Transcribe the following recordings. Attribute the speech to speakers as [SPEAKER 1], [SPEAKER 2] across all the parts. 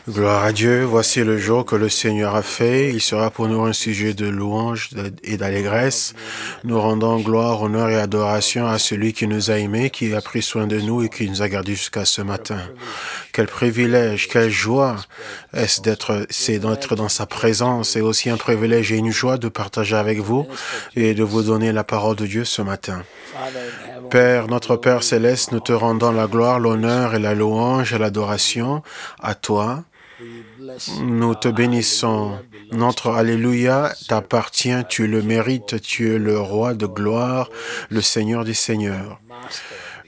[SPEAKER 1] Gloire à Dieu, voici le jour que le Seigneur a fait. Il sera pour nous un sujet de louange et d'allégresse. Nous rendons gloire, honneur et adoration à celui qui nous a aimés, qui a pris soin de nous et qui nous a gardés jusqu'à ce matin. Quel privilège, quelle joie est-ce d'être dans sa présence. C'est aussi un privilège et une joie de partager avec vous et de vous donner la parole de Dieu ce matin. Père, notre Père Céleste, nous te rendons la gloire, l'honneur et la louange et l'adoration à toi. Nous te bénissons. Notre Alléluia t'appartient, tu le mérites, tu es le roi de gloire, le Seigneur des Seigneurs,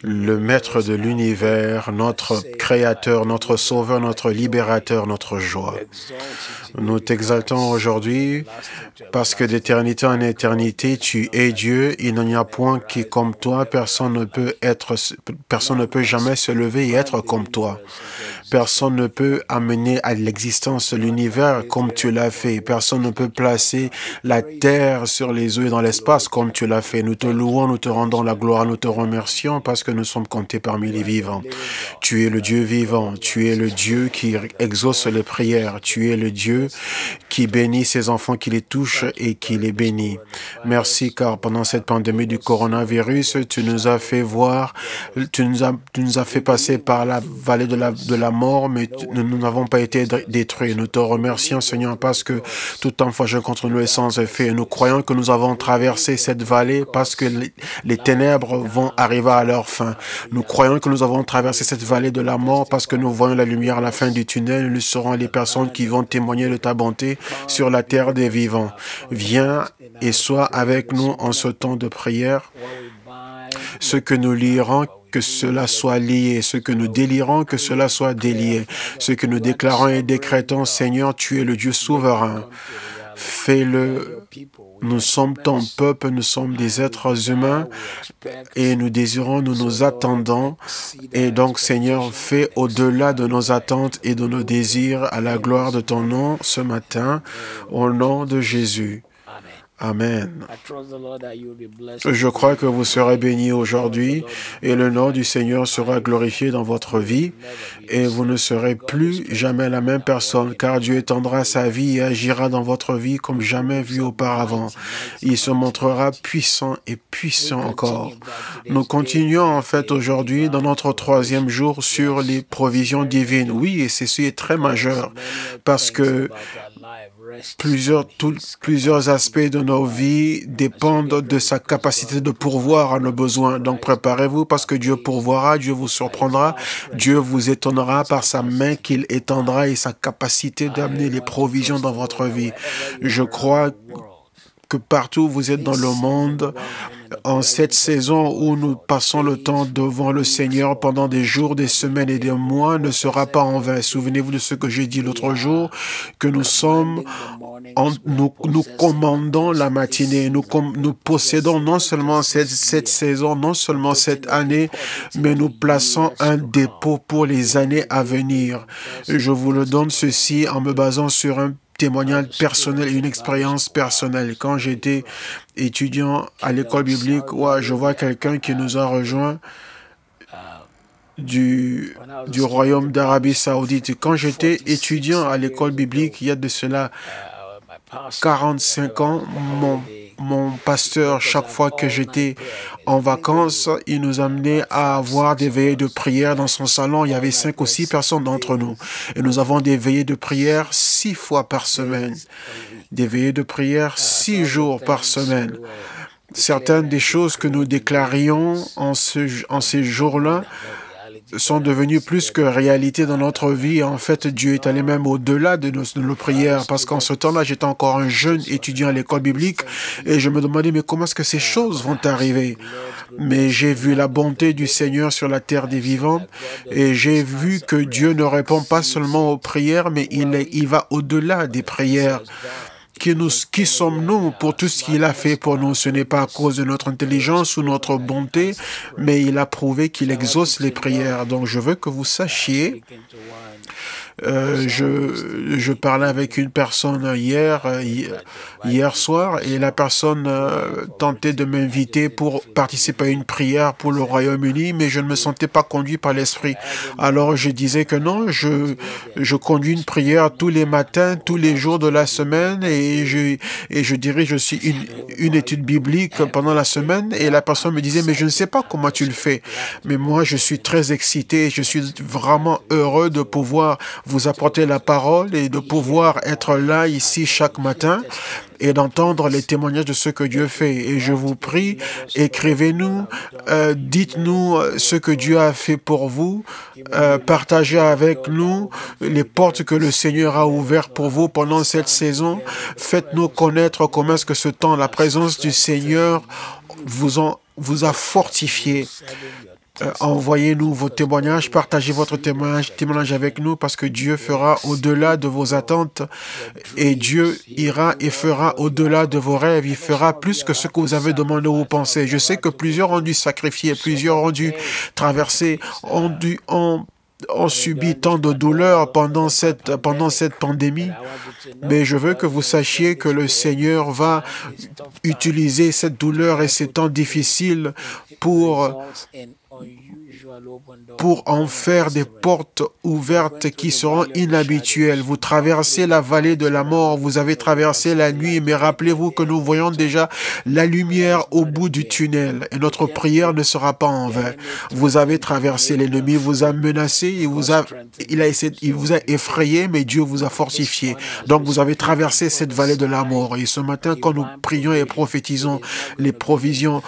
[SPEAKER 1] le Maître de l'univers, notre Créateur, notre Sauveur, notre Libérateur, notre joie. Nous t'exaltons aujourd'hui parce que d'éternité en éternité, tu es Dieu. Il n'y a point qui est comme toi. Personne ne peut jamais se lever et être comme toi. Personne ne peut amener à l'existence l'univers comme tu l'as fait. Personne ne peut placer la terre sur les eaux et dans l'espace comme tu l'as fait. Nous te louons, nous te rendons la gloire, nous te remercions parce que nous sommes comptés parmi les vivants. Tu es le Dieu vivant, tu es le Dieu qui exauce les prières, tu es le Dieu qui bénit ses enfants, qui les touche et qui les bénit. Merci car pendant cette pandémie du coronavirus, tu nous as fait voir, tu nous as fait passer par la vallée de la mort, mais nous n'avons pas été détruits. Nous te remercions, Seigneur, parce que tout enfoiré contre nous est sans effet. Nous croyons que nous avons traversé cette vallée parce que les ténèbres vont arriver à leur fin. Nous croyons que nous avons traversé cette vallée de la mort parce que nous voyons la lumière à la fin du tunnel. Nous serons les personnes qui vont témoigner de ta bonté sur la terre des vivants. Viens et sois avec nous en ce temps de prière. Ce que nous lirons, que cela soit lié. Ce que nous délirons, que cela soit délié. Ce que nous déclarons et décrétons, Seigneur, tu es le Dieu souverain. Fais-le. Nous sommes ton peuple, nous sommes des êtres humains et nous désirons, nous nous attendons. Et donc, Seigneur, fais au-delà de nos attentes et de nos désirs à la gloire de ton nom ce matin, au nom de Jésus. Amen. Je crois que vous serez bénis aujourd'hui et le nom du Seigneur sera glorifié dans votre vie et vous ne serez plus jamais la même personne car Dieu étendra sa vie et agira dans votre vie comme jamais vu auparavant. Il se montrera puissant et puissant encore. Nous continuons en fait aujourd'hui dans notre 3e jour sur les provisions divines. Oui, et ceci est très majeur parce que plusieurs aspects de nos vies dépendent de sa capacité de pourvoir à nos besoins. Donc préparez-vous parce que Dieu pourvoira, Dieu vous surprendra, Dieu vous étonnera par sa main qu'il étendra et sa capacité d'amener les provisions dans votre vie. Je crois que partout où vous êtes dans le monde, en cette saison où nous passons le temps devant le Seigneur pendant des jours, des semaines et des mois, ne sera pas en vain. Souvenez-vous de ce que j'ai dit l'autre jour, que nous commandons la matinée, nous possédons non seulement cette saison, non seulement cette année, mais nous plaçons un dépôt pour les années à venir. Je vous le donne ceci en me basant sur un témoignage personnel et une expérience personnelle. Quand j'étais étudiant à l'école biblique, je vois quelqu'un qui nous a rejoint du royaume d'Arabie Saoudite. Quand j'étais étudiant à l'école biblique, il y a de cela 45 ans, mon pasteur, chaque fois que j'étais en vacances, il nous amenait à avoir des veillées de prière dans son salon. Il y avait 5 ou 6 personnes d'entre nous. Et nous avons des veillées de prière 6 fois par semaine. Des veillées de prière 6 jours par semaine. Certaines des choses que nous déclarions en ces jours-là sont devenues plus que réalité dans notre vie. En fait, Dieu est allé même au-delà de nos prières, parce qu'en ce temps-là, j'étais encore un jeune étudiant à l'école biblique et je me demandais, mais comment est-ce que ces choses vont arriver? Mais j'ai vu la bonté du Seigneur sur la terre des vivants et j'ai vu que Dieu ne répond pas seulement aux prières, mais il va au-delà des prières. Qui sommes-nous pour tout ce qu'il a fait pour nous? Ce n'est pas à cause de notre intelligence ou notre bonté, mais il a prouvé qu'il exauce les prières. Donc je veux que vous sachiez Je parlais avec une personne hier soir et la personne tentait de m'inviter pour participer à une prière pour le Royaume-Uni, mais je ne me sentais pas conduit par l'Esprit. Alors je disais que non, je conduis une prière tous les matins, tous les jours de la semaine et je dirige aussi une étude biblique pendant la semaine et la personne me disait mais je ne sais pas comment tu le fais. Mais moi je suis très excité, je suis vraiment heureux de pouvoir vous apporter la parole et de pouvoir être là ici chaque matin et d'entendre les témoignages de ce que Dieu fait. Et je vous prie, écrivez-nous, dites-nous ce que Dieu a fait pour vous, partagez avec nous les portes que le Seigneur a ouvertes pour vous pendant cette saison. Faites-nous connaître comment est-ce que ce temps, la présence du Seigneur vous a fortifié. Envoyez-nous vos témoignages, partagez votre témoignage avec nous parce que Dieu fera au-delà de vos attentes et Dieu ira et fera au-delà de vos rêves. Il fera plus que ce que vous avez demandé ou pensé. Je sais que plusieurs ont dû sacrifier, plusieurs ont dû traverser, ont subi tant de douleurs pendant cette pandémie, mais je veux que vous sachiez que le Seigneur va utiliser cette douleur et ces temps difficiles pour en faire des portes ouvertes qui seront inhabituelles. Vous traversez la vallée de la mort, vous avez traversé la nuit, mais rappelez-vous que nous voyons déjà la lumière au bout du tunnel et notre prière ne sera pas en vain. Vous avez traversé, l'ennemi vous a menacé, il vous a effrayé, mais Dieu vous a fortifié. Donc vous avez traversé cette vallée de la mort. Et ce matin, quand nous prions et prophétisons les provisions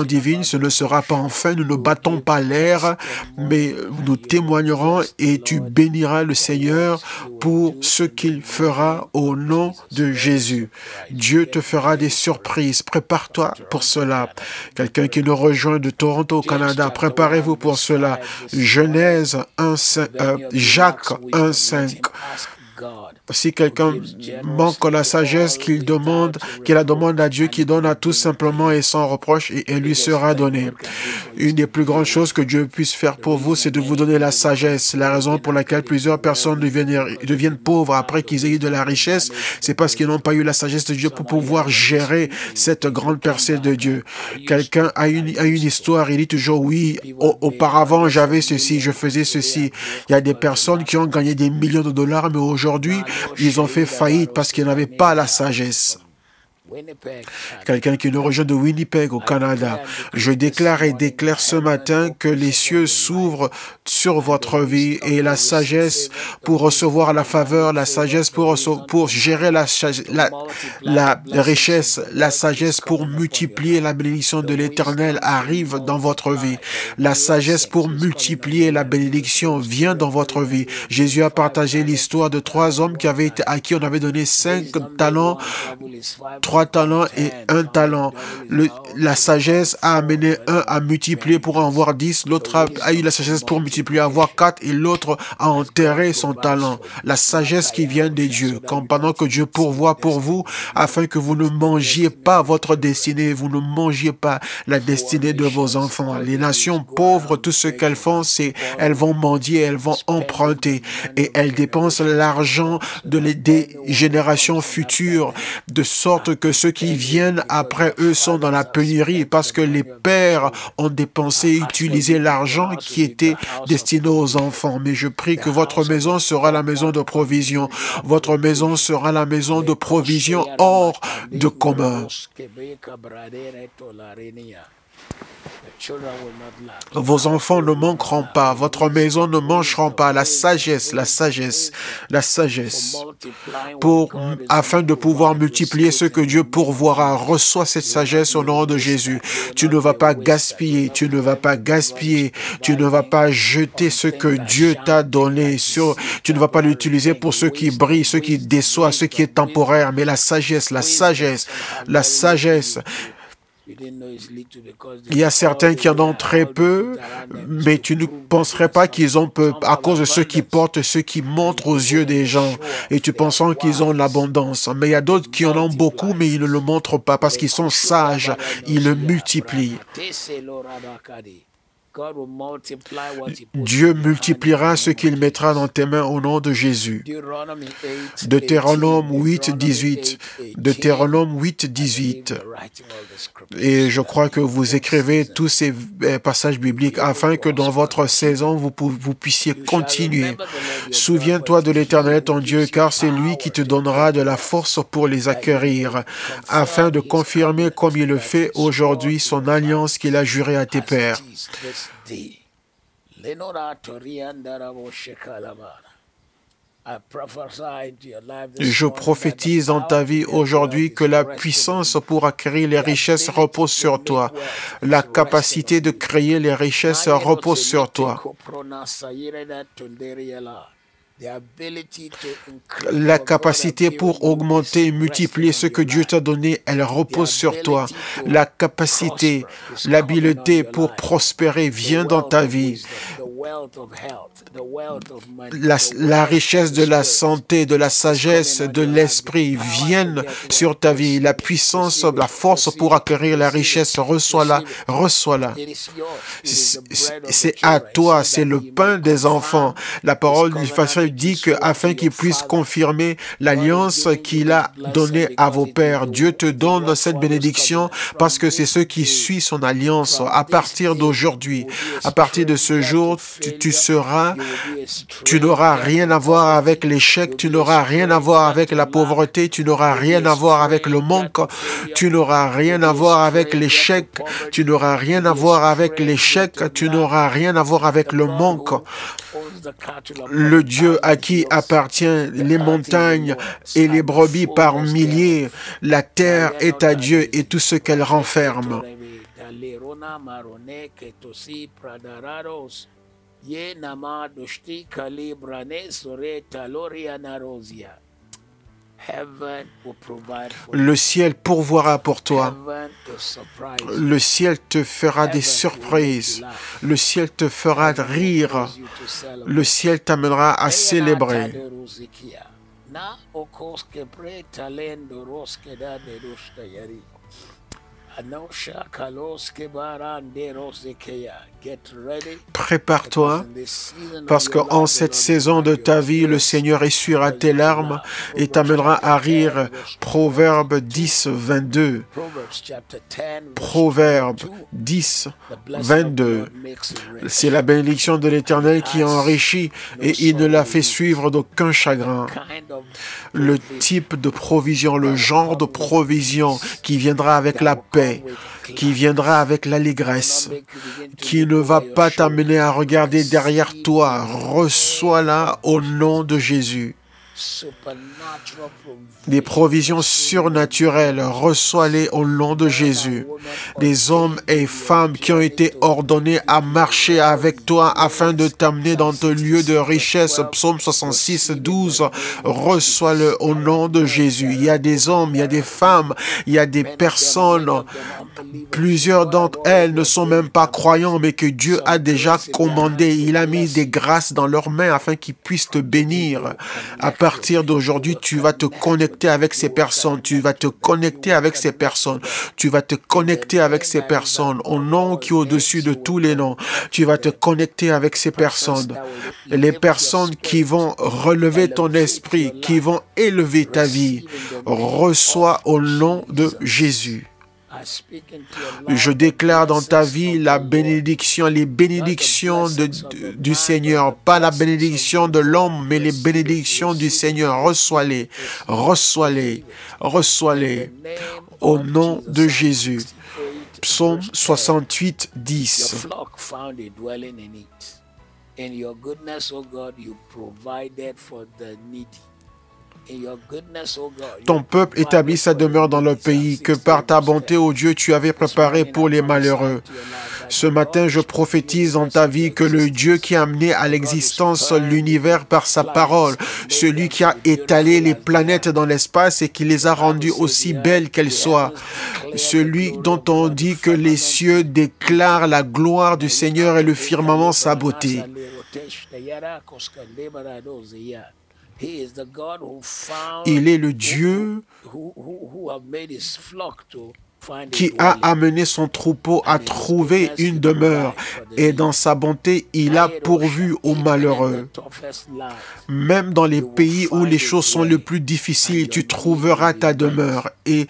[SPEAKER 1] divines, ce ne sera pas en vain. Nous ne battons pas l'air, mais nous témoignerons et tu béniras le Seigneur pour ce qu'il fera au nom de Jésus. Dieu te fera des surprises. Prépare-toi pour cela. Quelqu'un qui nous rejoint de Toronto au Canada, préparez-vous pour cela. Genèse 1:5, Jacques 1:5. Si quelqu'un manque la sagesse qu'il la demande à Dieu, qui donne à tout simplement et sans reproche, et elle lui sera donnée. Une des plus grandes choses que Dieu puisse faire pour vous, c'est de vous donner la sagesse. La raison pour laquelle plusieurs personnes deviennent pauvres après qu'ils aient eu de la richesse, c'est parce qu'ils n'ont pas eu la sagesse de Dieu pour pouvoir gérer cette grande percée de Dieu. Quelqu'un a une histoire, il dit toujours, oui, auparavant j'avais ceci, je faisais ceci. Il y a des personnes qui ont gagné des millions de dollars, mais aujourd'hui, ils ont fait faillite parce qu'ils n'avaient pas la sagesse. Quelqu'un qui nous rejoint de Winnipeg au Canada. Je déclare ce matin que les cieux s'ouvrent sur votre vie et la sagesse pour recevoir la faveur, la sagesse pour gérer la richesse, la sagesse pour multiplier la bénédiction de l'Éternel arrive dans votre vie. La sagesse pour multiplier la bénédiction vient dans votre vie. Jésus a partagé l'histoire de 3 hommes à qui on avait donné 5 talents, 3 talents et 1 talent. La sagesse a amené un à multiplier pour en avoir 10. L'autre a eu la sagesse pour multiplier, avoir 4 et l'autre a enterré son talent. La sagesse qui vient de Dieu. Pendant que Dieu pourvoit pour vous, afin que vous ne mangiez pas votre destinée, vous ne mangiez pas la destinée de vos enfants. Les nations pauvres, tout ce qu'elles font, c'est elles vont mendier, elles vont emprunter et elles dépensent l'argent des générations futures, de sorte que ceux qui viennent après eux sont dans la pénurie parce que les pères ont dépensé, utilisé l'argent qui était destiné aux enfants. Mais je prie que votre maison sera la maison de provision. Votre maison sera la maison de provision hors de commun. Vos enfants ne manqueront pas, votre maison ne mangeront pas. La sagesse, afin de pouvoir multiplier ce que Dieu pourvoira. Reçois cette sagesse au nom de Jésus. Tu ne vas pas gaspiller, tu ne vas pas jeter ce que Dieu t'a donné. Tu ne vas pas l'utiliser pour ce qui brille, ce qui déçoit, ce qui est temporaire, mais la sagesse. Il y a certains qui en ont très peu, mais tu ne penserais pas qu'ils ont peu à cause de ceux qui portent, ceux qui montrent aux yeux des gens, et tu penses qu'ils ont l'abondance. Mais il y a d'autres qui en ont beaucoup, mais ils ne le montrent pas parce qu'ils sont sages, ils le multiplient. Dieu multipliera ce qu'il mettra dans tes mains au nom de Jésus. Deutéronome 8, 18. Deutéronome 8, 18. Et je crois que vous écrivez tous ces passages bibliques afin que dans votre saison, vous puissiez continuer. Souviens-toi de l'Éternel ton Dieu, car c'est lui qui te donnera de la force pour les acquérir, afin de confirmer comme il le fait aujourd'hui son alliance qu'il a jurée à tes pères. Je prophétise dans ta vie aujourd'hui que la puissance pour acquérir les richesses repose sur toi. La capacité de créer les richesses repose sur toi. La capacité pour augmenter et multiplier ce que Dieu t'a donné, elle repose sur toi. La capacité, l'habileté pour prospérer vient dans ta vie. La richesse de la santé, de la sagesse, de l'esprit viennent sur ta vie. La puissance, la force pour acquérir la richesse, reçois-la, reçois-la. C'est à toi, c'est le pain des enfants. La parole du Seigneur dit que afin qu'il puisse confirmer l'alliance qu'il a donnée à vos pères, Dieu te donne cette bénédiction parce que c'est ceux qui suivent son alliance. À partir d'aujourd'hui, à partir de ce jour, tu n'auras rien à voir avec l'échec, tu n'auras rien à voir avec la pauvreté, tu n'auras rien à voir avec le manque, tu n'auras rien à voir avec l'échec, tu n'auras rien à voir avec l'échec, tu n'auras rien à voir avec le manque. Le Dieu à qui appartiennent les montagnes et les brebis par milliers, la terre est à Dieu et tout ce qu'elle renferme. Le ciel pourvoira pour toi. Le ciel te fera des surprises. Le ciel te fera rire. Le ciel t'amènera à célébrer. Prépare-toi, parce qu'en cette saison de ta vie, le Seigneur essuiera tes larmes et t'amènera à rire. Proverbe 10, 22. Proverbe 10, 22. C'est la bénédiction de l'Éternel qui enrichit et il ne la fait suivre d'aucun chagrin. Le type de provision, le genre de provision qui viendra avec la paix, qui viendra avec l'allégresse, qui ne va pas t'amener à regarder derrière toi. Reçois-la au nom de Jésus. Des provisions surnaturelles, reçois-les au nom de Jésus. Des hommes et femmes qui ont été ordonnés à marcher avec toi afin de t'amener dans ton lieu de richesse. Psaume 66, 12, reçois-le au nom de Jésus. Il y a des hommes, il y a des femmes, il y a des personnes. Plusieurs d'entre elles ne sont même pas croyants, mais que Dieu a déjà commandé. Il a mis des grâces dans leurs mains afin qu'ils puissent te bénir. À partir d'aujourd'hui, tu vas te connecter avec ces personnes. Tu vas te connecter avec ces personnes. Tu vas te connecter avec ces personnes. Au nom qui est au-dessus de tous les noms, tu vas te connecter avec ces personnes. Les personnes qui vont relever ton esprit, qui vont élever ta vie. Reçois au nom de Jésus. Je déclare dans ta vie la bénédiction, les bénédictions du Seigneur, pas la bénédiction de l'homme, mais les bénédictions du Seigneur. Reçois-les, reçois-les, reçois-les au nom de Jésus. Psaume 68, 10. Ton peuple établit sa demeure dans le pays que par ta bonté, ô Dieu, tu avais préparé pour les malheureux. Ce matin, je prophétise en ta vie que le Dieu qui a amené à l'existence l'univers par sa parole, celui qui a étalé les planètes dans l'espace et qui les a rendues aussi belles qu'elles soient, celui dont on dit que les cieux déclarent la gloire du Seigneur et le firmament sa beauté. Il est le Dieu qui a amené son troupeau à trouver une demeure, et dans sa bonté, il a pourvu aux malheureux. Même dans les pays où les choses sont les plus difficiles, tu trouveras ta demeure, et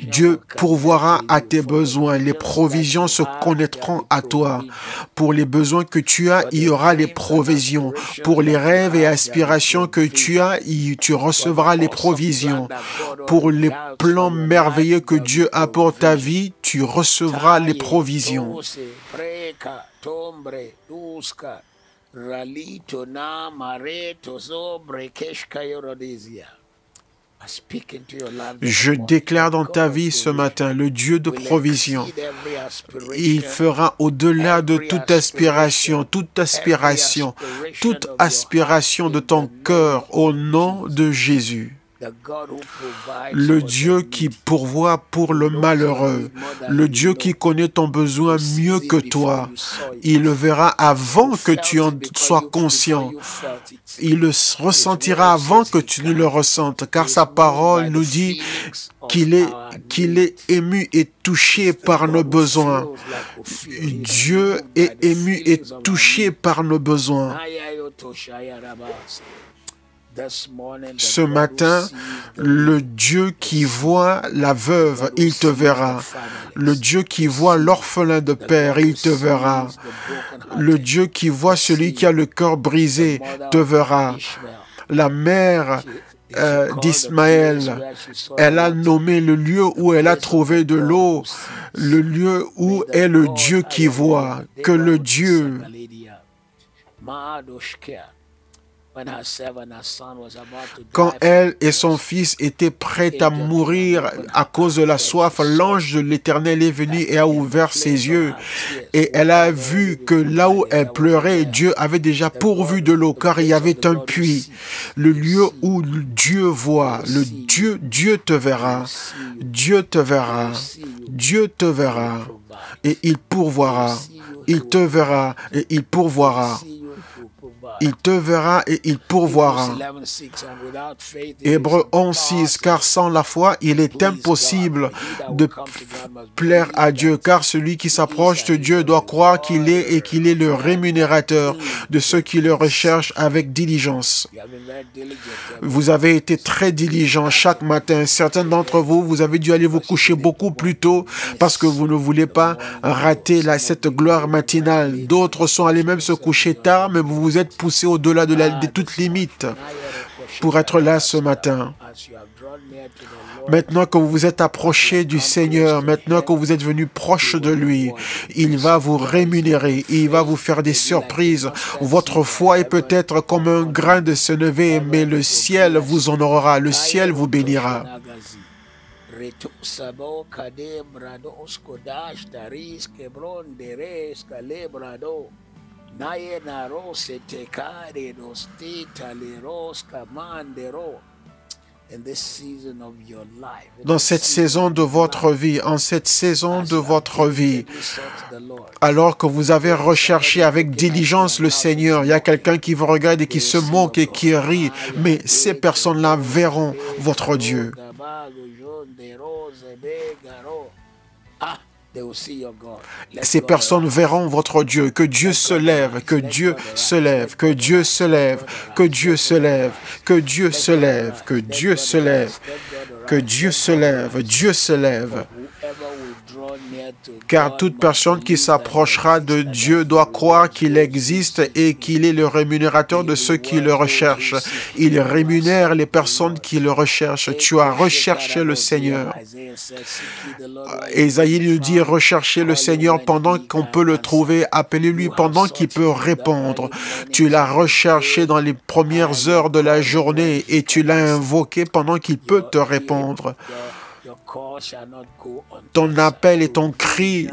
[SPEAKER 1] Dieu pourvoira à tes besoins. Les provisions se connaîtront à toi. Pour les besoins que tu as, il y aura les provisions. Pour les rêves et aspirations que tu as, tu recevras les provisions. Pour les plans merveilleux que Dieu a pour ta vie, tu recevras les provisions. Je déclare dans ta vie ce matin le Dieu de provision. Il fera au-delà de toute aspiration de ton cœur au nom de Jésus. Le Dieu qui pourvoit pour le malheureux, le Dieu qui connaît ton besoin mieux que toi, il le verra avant que tu en sois conscient. Il le ressentira avant que tu ne le ressentes, car sa parole nous dit qu'il est ému et touché par nos besoins. Dieu est ému et touché par nos besoins. Ce matin, le Dieu qui voit la veuve, il te verra. Le Dieu qui voit l'orphelin de père, il te verra. Le Dieu qui voit celui qui a le cœur brisé, te verra. La mère d'Ismaël, elle a nommé le lieu où elle a trouvé de l'eau, le lieu où est le Dieu qui voit, que le Dieu quand elle et son fils étaient prêts à mourir à cause de la soif, l'ange de l'Éternel est venu et a ouvert ses yeux. Et elle a vu que là où elle pleurait, Dieu avait déjà pourvu de l'eau, car il y avait un puits. Le lieu où Dieu voit, Dieu te verra. Dieu te verra. Dieu te verra. Et il pourvoira. Il te verra et il pourvoira. Il te verra et il pourvoira. Hébreux 11:6, car sans la foi, il est impossible de plaire à Dieu, car celui qui s'approche de Dieu doit croire qu'il est et qu'il est le rémunérateur de ceux qui le recherchent avec diligence. Vous avez été très diligents chaque matin. Certains d'entre vous, vous avez dû aller vous coucher beaucoup plus tôt parce que vous ne voulez pas rater cette gloire matinale. D'autres sont allés même se coucher tard, mais vous vous êtes poussé au-delà de toute limite pour être là ce matin. Maintenant que vous vous êtes approché du Seigneur, maintenant que vous êtes venu proche de lui, il va vous rémunérer, il va vous faire des surprises. Votre foi est peut-être comme un grain de sénévé, mais le ciel vous honorera, le ciel vous bénira. Dans cette saison de votre vie, en cette saison de votre vie, alors que vous avez recherché avec diligence le Seigneur, il y a quelqu'un qui vous regarde et qui se moque et qui rit, mais ces personnes-là verront votre Dieu. Ces personnes verront votre Dieu, que Dieu se lève, que Dieu se lève, que Dieu se lève, que Dieu se lève, que Dieu se lève, que Dieu se lève, que Dieu se lève, Dieu se lève. Car toute personne qui s'approchera de Dieu doit croire qu'il existe et qu'il est le rémunérateur de ceux qui le recherchent. Il rémunère les personnes qui le recherchent. Tu as recherché le Seigneur. Ésaïe nous dit, recherchez le Seigneur pendant qu'on peut le trouver. Appelez-lui pendant qu'il peut répondre. Tu l'as recherché dans les premières heures de la journée et tu l'as invoqué pendant qu'il peut te répondre. Ton appel et ton cri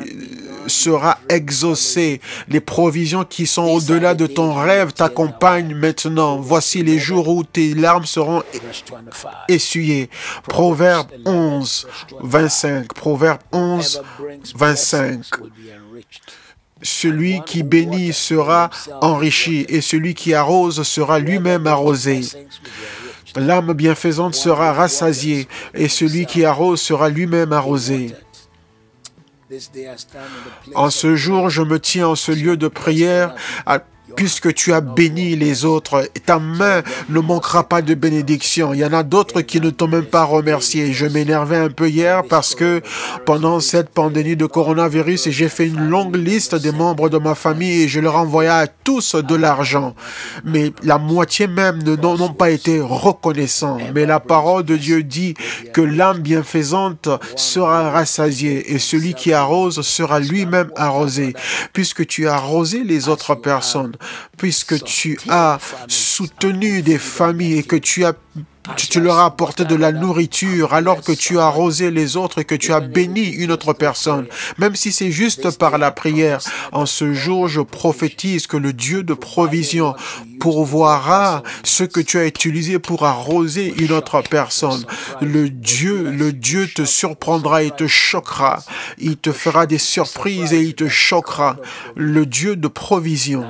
[SPEAKER 1] sera exaucé. Les provisions qui sont au-delà de ton rêve t'accompagnent maintenant. Voici les jours où tes larmes seront essuyées. Proverbe 11, 25. Proverbe 11, 25. Celui qui bénit sera enrichi et celui qui arrose sera lui-même arrosé. L'âme bienfaisante sera rassasiée, et celui qui arrose sera lui-même arrosé. En ce jour, je me tiens en ce lieu de prière puisque tu as béni les autres, ta main ne manquera pas de bénédiction. Il y en a d'autres qui ne t'ont même pas remercié. Je m'énervais un peu hier parce que pendant cette pandémie de coronavirus, j'ai fait une longue liste des membres de ma famille et je leur envoyais à tous de l'argent. Mais la moitié même n'ont pas été reconnaissants. Mais la parole de Dieu dit que l'âme bienfaisante sera rassasiée et celui qui arrose sera lui-même arrosé. Puisque tu as arrosé les autres personnes, puisque tu as soutenu des familles et que tu leur as apporté de la nourriture alors que tu as arrosé les autres et que tu as béni une autre personne, même si c'est juste par la prière. En ce jour, je prophétise que le Dieu de provision pourvoira ce que tu as utilisé pour arroser une autre personne. Le Dieu te surprendra et te choquera. Il te fera des surprises et il te choquera. Le Dieu de provision.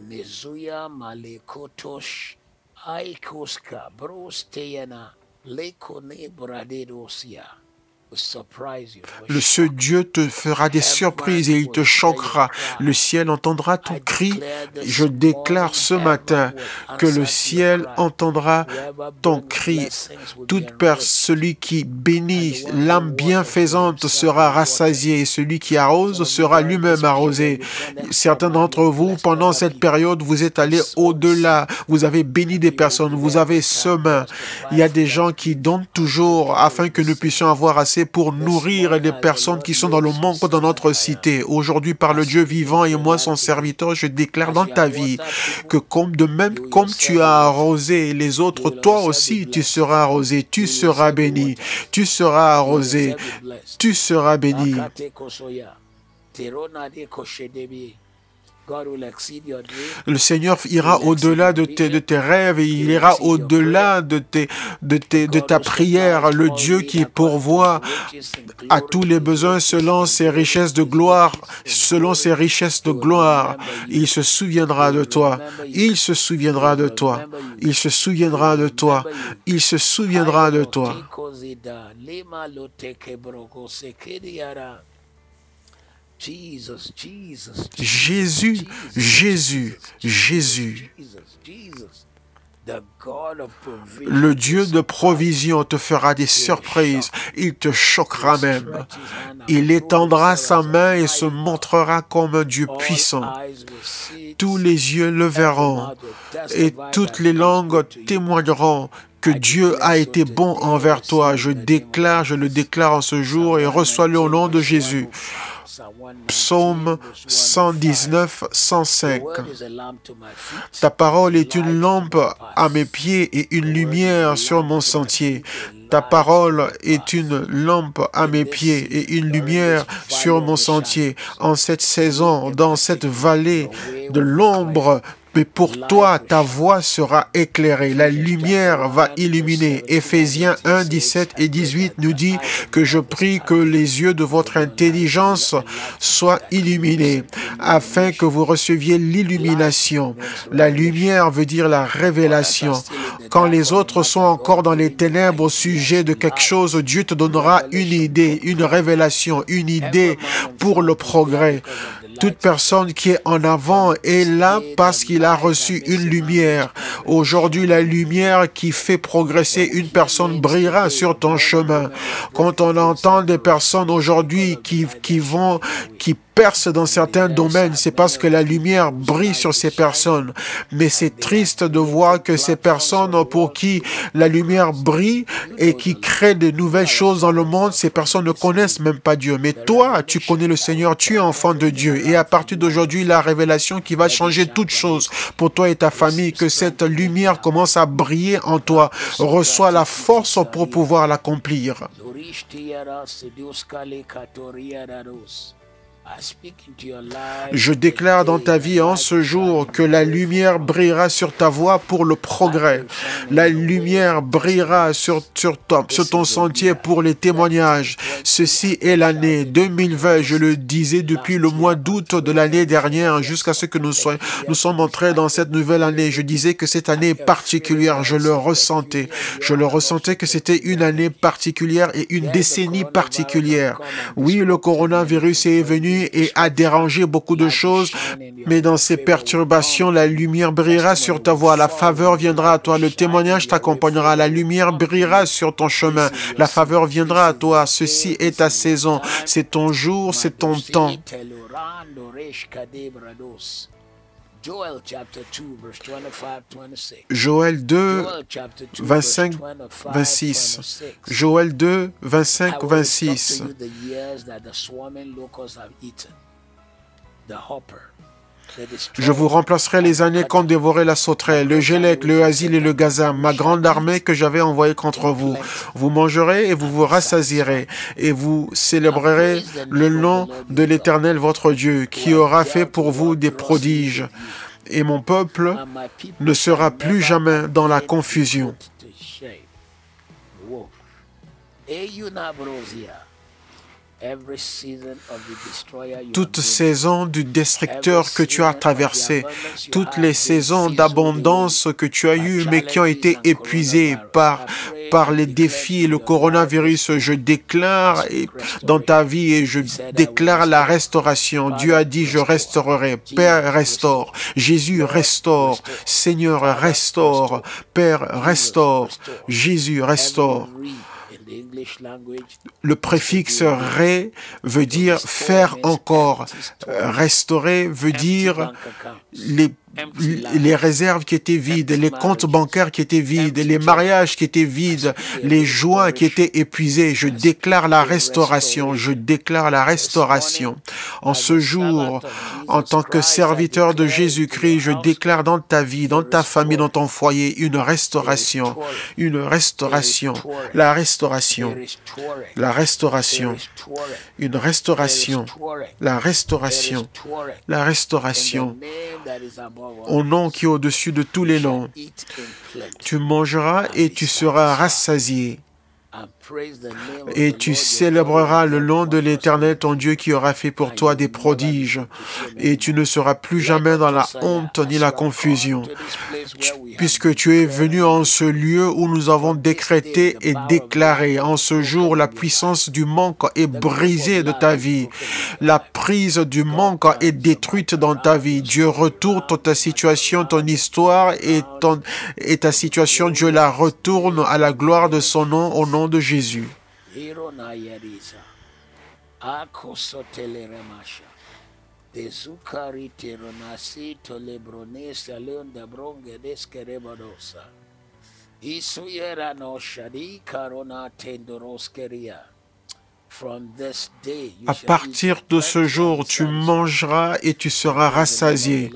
[SPEAKER 2] Mezuya malekotosh aikoska brosteyana lekone bradedosia.
[SPEAKER 1] Ce Dieu te fera des surprises et il te choquera. Le ciel entendra ton cri. Je déclare ce matin que le ciel entendra ton cri. Celui qui bénit, l'âme bienfaisante sera rassasiée et celui qui arrose sera lui-même arrosé. Certains d'entre vous, pendant cette période, vous êtes allés au-delà. Vous avez béni des personnes, vous avez semé. Il y a des gens qui donnent toujours afin que nous puissions avoir assez pour nourrir les personnes qui sont dans le manque dans notre cité. Aujourd'hui, par le Dieu vivant et moi, son serviteur, je déclare dans ta vie que de même comme tu as arrosé les autres, toi aussi, tu seras arrosé, tu seras béni, tu seras arrosé, tu seras béni. Le Seigneur ira au-delà de tes rêves et il ira au-delà de ta prière. Le Dieu qui pourvoit à tous les besoins selon ses richesses de gloire, selon ses richesses de gloire. Il se souviendra de toi. Il se souviendra de toi. Il se souviendra de toi. Il se souviendra de toi. Jésus, Jésus, Jésus. Le Dieu de provision te fera des surprises. Il te choquera même. Il étendra sa main et se montrera comme un Dieu puissant. Tous les yeux le verront et toutes les langues témoigneront que Dieu a été bon envers toi. Je le déclare en ce jour et reçois-le au nom de Jésus. Psaume 119, 105. Ta parole est une lampe à mes pieds et une lumière sur mon sentier. Ta parole est une lampe à mes pieds et une lumière sur mon sentier. En cette saison, dans cette vallée de l'ombre, mais pour toi, ta voie sera éclairée. La lumière va illuminer. Éphésiens 1, 17 et 18 nous dit que je prie que les yeux de votre intelligence soient illuminés, afin que vous receviez l'illumination. La lumière veut dire la révélation. Quand les autres sont encore dans les ténèbres au sujet de quelque chose, Dieu te donnera une idée, une révélation, une idée pour le progrès. Toute personne qui est en avant est là parce qu'il a reçu une lumière. Aujourd'hui, la lumière qui fait progresser une personne brillera sur ton chemin. Quand on entend des personnes aujourd'hui qui percent dans certains domaines, c'est parce que la lumière brille sur ces personnes. Mais c'est triste de voir que ces personnes pour qui la lumière brille et qui créent de nouvelles choses dans le monde, ces personnes ne connaissent même pas Dieu. Mais toi, tu connais le Seigneur, tu es enfant de Dieu. Et à partir d'aujourd'hui, la révélation qui va changer toutes choses pour toi et ta famille, que cette lumière commence à briller en toi. Reçois la force pour pouvoir l'accomplir. Je déclare dans ta vie en ce jour que la lumière brillera sur ta voie pour le progrès. La lumière brillera sur ton sentier pour les témoignages. Ceci est l'année 2020, je le disais depuis le mois d'août de l'année dernière jusqu'à ce que nous sommes entrés dans cette nouvelle année. Je disais que cette année est particulière, je le ressentais. Je le ressentais que c'était une année particulière et une décennie particulière. Oui, le coronavirus est venu et a dérangé beaucoup de choses, mais dans ces perturbations, la lumière brillera sur ta voie, la faveur viendra à toi, le témoignage t'accompagnera, la lumière brillera sur ton chemin, la faveur viendra à toi. Ceci est ta saison, c'est ton jour, c'est ton temps. Joël 2, 25, 26. Joël 2, 25, 26. Je vous remplacerai les années qu'ont dévoré la sauterelle, le gélec, le asile et le gazam, ma grande armée que j'avais envoyée contre vous. Vous mangerez et vous vous rassasierez, et vous célébrerez le nom de l'Éternel votre Dieu, qui aura fait pour vous des prodiges. Et mon peuple ne sera plus jamais dans la confusion. Toute saison du destructeur que tu as traversé, toutes les saisons d'abondance que tu as eues, mais qui ont été épuisées par les défis et le coronavirus, je déclare dans ta vie et je déclare la restauration. Dieu a dit, je restaurerai. Père, restaure. Jésus, restaure. Seigneur, restaure. Père, restaure. Jésus, restaure. Le préfixe « ré » veut dire « faire encore ». Restaurer veut dire les réserves qui étaient vides, les comptes bancaires qui étaient vides, les mariages qui étaient vides, les joies qui étaient épuisées. Je déclare la restauration, je déclare la restauration. En ce jour, en tant que serviteur de Jésus-Christ, je déclare dans ta vie, dans ta famille, dans ton foyer, une restauration, la restauration, la restauration, une restauration, la restauration, la restauration. Au nom qui est au-dessus de tous les noms, tu mangeras et tu seras rassasié. Et tu célébreras le nom de l'Éternel, ton Dieu, qui aura fait pour toi des prodiges. Et tu ne seras plus jamais dans la honte ni la confusion. Puisque tu es venu en ce lieu où nous avons décrété et déclaré. En ce jour, la puissance du manque est brisée de ta vie. La prise du manque est détruite dans ta vie. Dieu retourne ta situation, ton histoire et ta situation. Dieu la retourne à la gloire de son nom, au nom de Jésus. À partir de ce jour, tu mangeras et tu seras rassasié.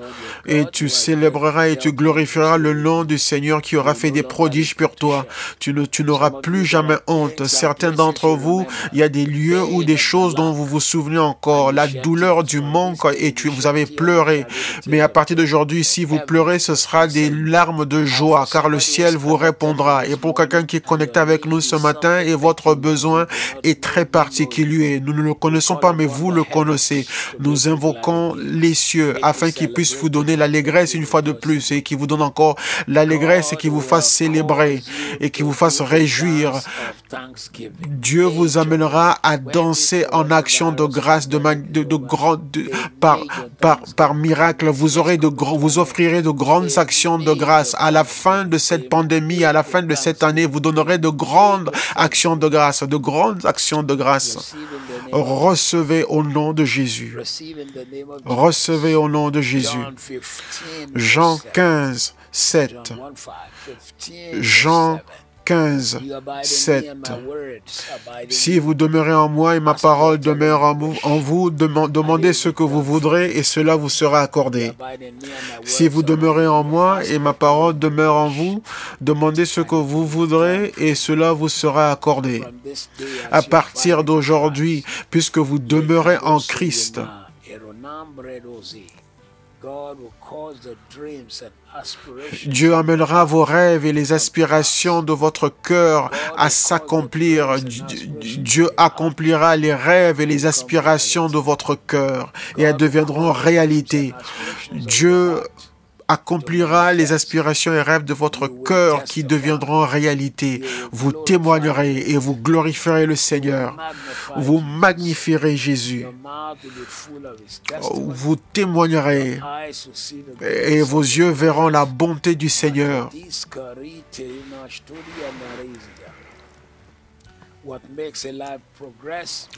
[SPEAKER 1] Et tu célébreras et tu glorifieras le nom du Seigneur qui aura fait des prodiges pour toi. Tu n'auras plus jamais honte. Certains d'entre vous, il y a des lieux ou des choses dont vous vous souvenez encore. La douleur du manque et vous avez pleuré. Mais à partir d'aujourd'hui, si vous pleurez, ce sera des larmes de joie, car le ciel vous répondra. Et pour quelqu'un qui est connecté avec nous ce matin, et votre besoin est très particulier. Nous ne le connaissons pas, mais vous le connaissez. Nous invoquons les cieux afin qu'ils puissent vous donner l'allégresse une fois de plus et qu'ils vous donnent encore l'allégresse et qu'ils vous fassent célébrer et qu'ils vous fassent réjouir. Dieu vous amènera à danser en action de grâce par miracle. Vous offrirez de grandes actions de grâce. À la fin de cette pandémie, à la fin de cette année, vous donnerez de grandes actions de grâce, de grandes actions de grâce. Recevez au nom de Jésus. Recevez au nom de Jésus. Jean 15, 7. Jean 15, 7. Si vous demeurez en moi et ma parole demeure en vous, demandez ce que vous voudrez et cela vous sera accordé. Si vous demeurez en moi et ma parole demeure en vous, demandez ce que vous voudrez et cela vous sera accordé. À partir d'aujourd'hui, puisque vous demeurez en Christ, Dieu amènera vos rêves et les aspirations de votre cœur à s'accomplir. Dieu accomplira les rêves et les aspirations de votre cœur et elles deviendront réalité. Dieu accomplira les aspirations et rêves de votre cœur qui deviendront réalité. Vous témoignerez et vous glorifierez le Seigneur. Vous magnifierez Jésus. Vous témoignerez et vos yeux verront la bonté du Seigneur.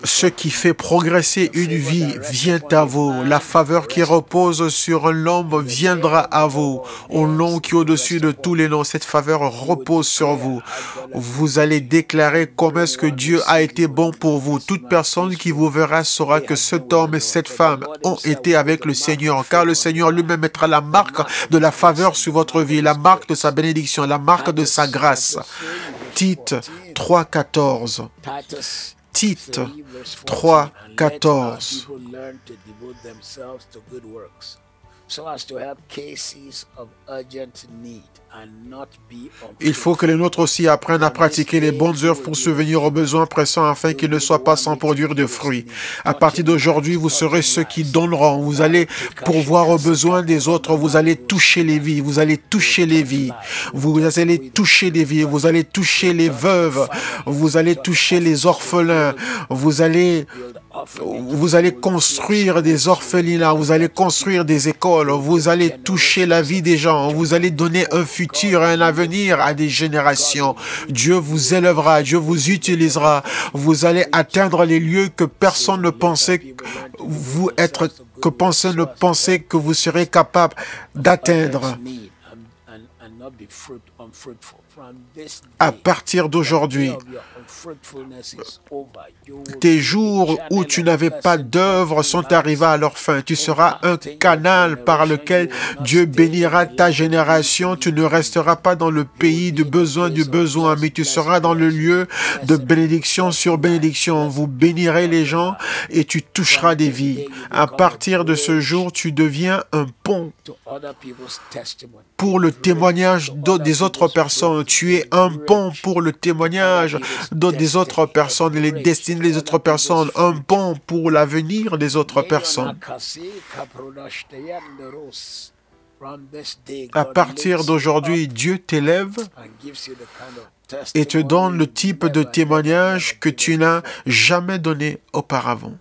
[SPEAKER 1] Ce qui fait progresser une vie vient à vous. La faveur qui repose sur l'homme viendra à vous. Au nom qui est au-dessus de tous les noms, cette faveur repose sur vous. Vous allez déclarer comment est-ce que Dieu a été bon pour vous. Toute personne qui vous verra saura que cet homme et cette femme ont été avec le Seigneur, car le Seigneur lui-même mettra la marque de la faveur sur votre vie, la marque de sa bénédiction, la marque de sa grâce. Tite 3,14. Tite 3,14. Il faut que les nôtres aussi apprennent à pratiquer les bonnes œuvres pour subvenir aux besoins pressants afin qu'ils ne soient pas sans produire de fruits. À partir d'aujourd'hui, vous serez ceux qui donneront. Vous allez pourvoir aux besoins des autres. Vous allez toucher les vies. Vous allez toucher les vies. Vous allez toucher les vies. Vous allez toucher les veuves. Vous allez toucher les orphelins. Vous allez construire des orphelinats, vous allez construire des écoles, vous allez toucher la vie des gens, vous allez donner un futur et un avenir à des générations. Dieu vous élèvera, Dieu vous utilisera, vous allez atteindre les lieux que personne ne pensait que vous serez capable d'atteindre. À partir d'aujourd'hui, tes jours où tu n'avais pas d'œuvre sont arrivés à leur fin. Tu seras un canal par lequel Dieu bénira ta génération. Tu ne resteras pas dans le pays du besoin, mais tu seras dans le lieu de bénédiction sur bénédiction. Vous bénirez les gens et tu toucheras des vies. À partir de ce jour, tu deviens un pont pour le témoignage des autres personnes. Tu es un pont pour le témoignage des autres personnes, les destinées des autres personnes, un pont pour l'avenir des autres personnes. À partir d'aujourd'hui, Dieu t'élève et te donne le type de témoignage que tu n'as jamais donné auparavant.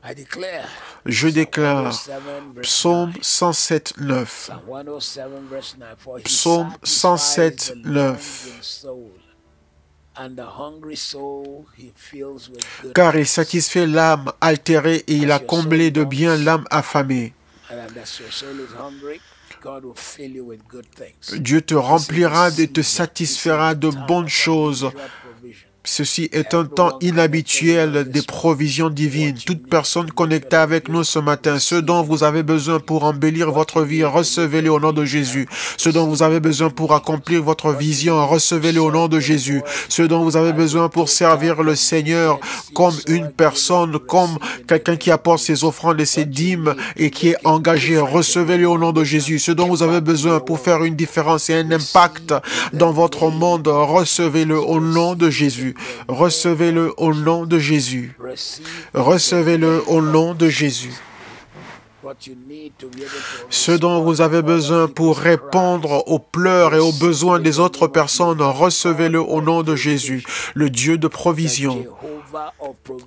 [SPEAKER 1] Je déclare, Psaume 107, 9. Psaume 107, 9. Car il satisfait l'âme altérée et il a comblé de bien l'âme affamée. Dieu te remplira et te satisfera de bonnes choses. Ceci est un temps inhabituel des provisions divines. Toute personne connectée avec nous ce matin, ce dont vous avez besoin pour embellir votre vie, recevez-le au nom de Jésus. Ce dont vous avez besoin pour accomplir votre vision, recevez-le au nom de Jésus. Ce dont vous avez besoin pour servir le Seigneur comme une personne, comme quelqu'un qui apporte ses offrandes et ses dîmes et qui est engagé, recevez-le au nom de Jésus. Ce dont vous avez besoin pour faire une différence et un impact dans votre monde, recevez-le au nom de Jésus. Recevez-le au nom de Jésus. Recevez-le au nom de Jésus. Ce dont vous avez besoin pour répondre aux pleurs et aux besoins des autres personnes, recevez-le au nom de Jésus. Le Dieu de provision.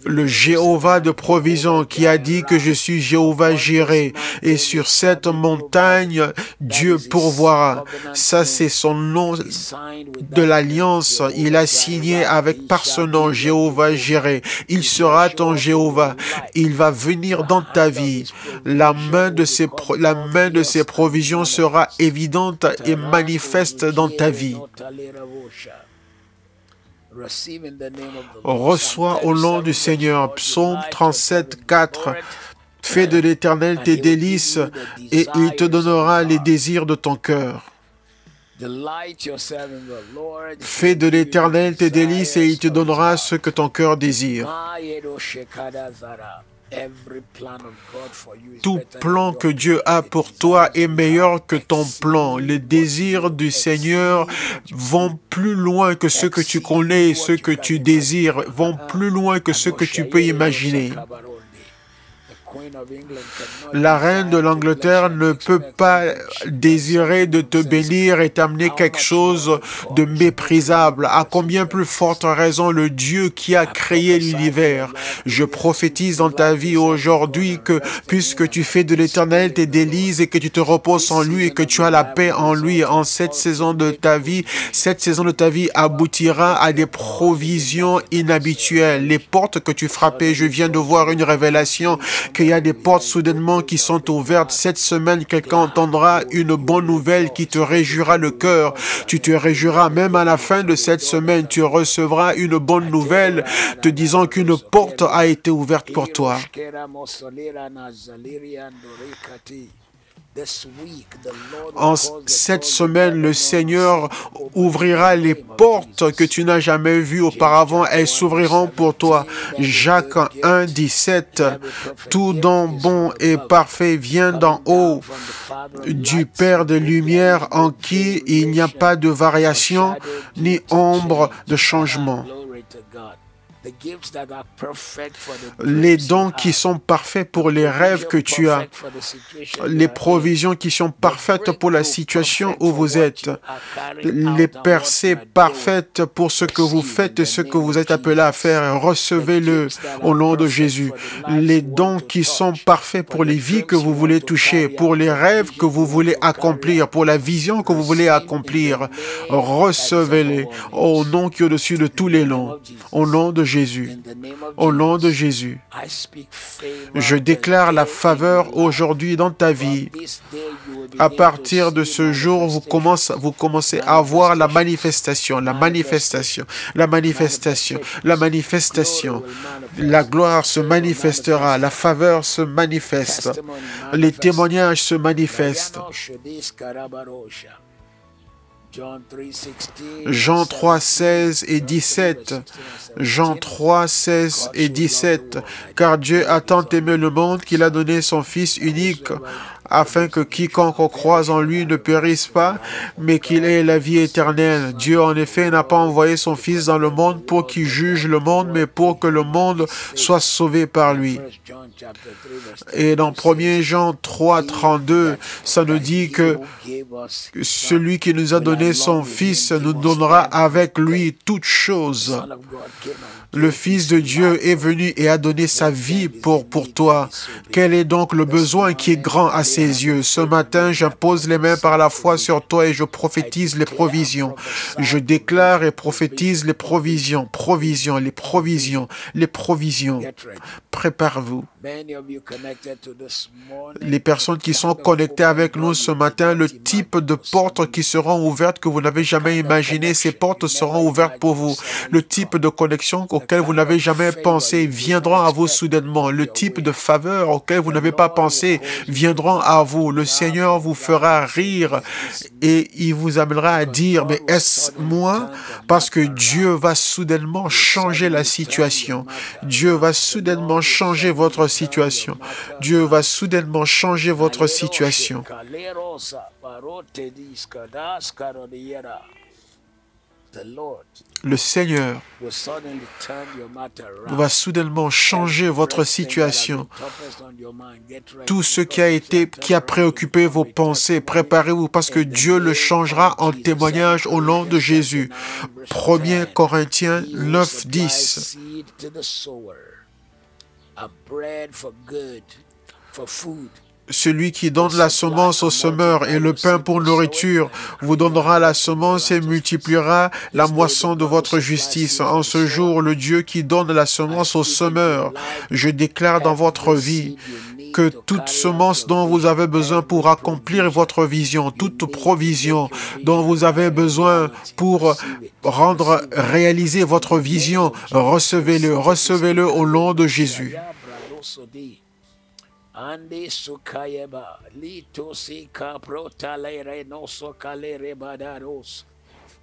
[SPEAKER 1] Le Jéhovah de provision qui a dit que je suis Jéhovah Jireh. Et sur cette montagne, Dieu pourvoira. Ça, c'est son nom de l'alliance. Il a signé par ce nom, Jéhovah Jireh. Il sera ton Jéhovah. Il va venir dans ta vie. La main de ses provisions sera évidente et manifeste dans ta vie. Reçois au nom du Seigneur. Psaume 37, 4. Fais de l'Éternel tes délices et il te donnera les désirs de ton cœur. Fais de l'Éternel tes délices et il te donnera ce que ton cœur désire. Tout plan que Dieu a pour toi est meilleur que ton plan. Les désirs du Seigneur vont plus loin que ce que tu connais, ce que tu désires, vont plus loin que ce que tu peux imaginer. La reine de l'Angleterre ne peut pas désirer de te bénir et t'amener quelque chose de méprisable. À combien plus forte raison le Dieu qui a créé l'univers. Je prophétise dans ta vie aujourd'hui que puisque tu fais de l'Éternel tes délices et que tu te reposes en lui et que tu as la paix en lui en cette saison de ta vie aboutira à des provisions inhabituelles. Les portes que tu frappais, je viens de voir une révélation qu'il y a des portes soudainement qui sont ouvertes. Cette semaine, quelqu'un entendra une bonne nouvelle qui te réjouira le cœur. Tu te réjouiras même à la fin de cette semaine. Tu recevras une bonne nouvelle te disant qu'une porte a été ouverte pour toi. En cette semaine, le Seigneur ouvrira les portes que tu n'as jamais vues auparavant. Elles s'ouvriront pour toi. Jacques 1, 17. Tout don bon et parfait vient d'en haut, du Père de lumière en qui il n'y a pas de variation ni ombre de changement. Les dons qui sont parfaits pour les rêves que tu as, les provisions qui sont parfaites pour la situation où vous êtes, les percées parfaites pour ce que vous faites et ce que vous êtes appelé à faire, recevez-le au nom de Jésus. Les dons qui sont parfaits pour les vies que vous voulez toucher, pour les rêves que vous voulez accomplir, pour la vision que vous voulez accomplir, recevez-les au nom qui est au-dessus de tous les noms, au nom de Jésus. Au nom de Jésus, je déclare la faveur aujourd'hui dans ta vie. À partir de ce jour, vous commencez à voir la manifestation, la manifestation, la manifestation, la manifestation. La gloire se manifestera, la faveur se manifeste, les témoignages se manifestent. Jean 3, 16 et 17. Jean 3, 16 et 17. Car Dieu a tant aimé le monde qu'il a donné son Fils unique, afin que quiconque croise en lui ne périsse pas, mais qu'il ait la vie éternelle. Dieu, en effet, n'a pas envoyé son Fils dans le monde pour qu'il juge le monde, mais pour que le monde soit sauvé par lui. Et dans 1 Jean 3, 32, ça nous dit que celui qui nous a donné son Fils nous donnera avec lui toutes choses. Le Fils de Dieu est venu et a donné sa vie pour toi. Quel est donc le besoin qui est grand à ses yeux? Ce matin, j'impose les mains par la foi sur toi et je prophétise les provisions. Je déclare et prophétise les provisions, les provisions. Prépare-vous. Les personnes qui sont connectées avec nous ce matin, le type de portes qui seront ouvertes que vous n'avez jamais imaginé, ces portes seront ouvertes pour vous. Le type de connexion auquel vous n'avez jamais pensé viendront à vous soudainement. Le type de faveur auquel vous n'avez pas pensé viendront à vous. Le Seigneur vous fera rire et il vous amènera à dire, mais est-ce moi? Parce que Dieu va soudainement changer la situation. Dieu va soudainement changer votre situation. Dieu va soudainement changer votre situation. Le Seigneur va soudainement changer votre situation. Tout ce qui a préoccupé vos pensées, préparez-vous parce que Dieu le changera en témoignage au nom de Jésus. 1 Corinthiens 9, 10. Celui qui donne la semence au semeur et le pain pour nourriture vous donnera la semence et multipliera la moisson de votre justice. En ce jour, le Dieu qui donne la semence au semeur, je déclare dans votre vie que toute semence dont vous avez besoin pour accomplir votre vision, toute provision dont vous avez besoin pour réaliser votre vision, recevez-le au nom de Jésus. Andi sukayeba lito sika protalere no sokalere badaros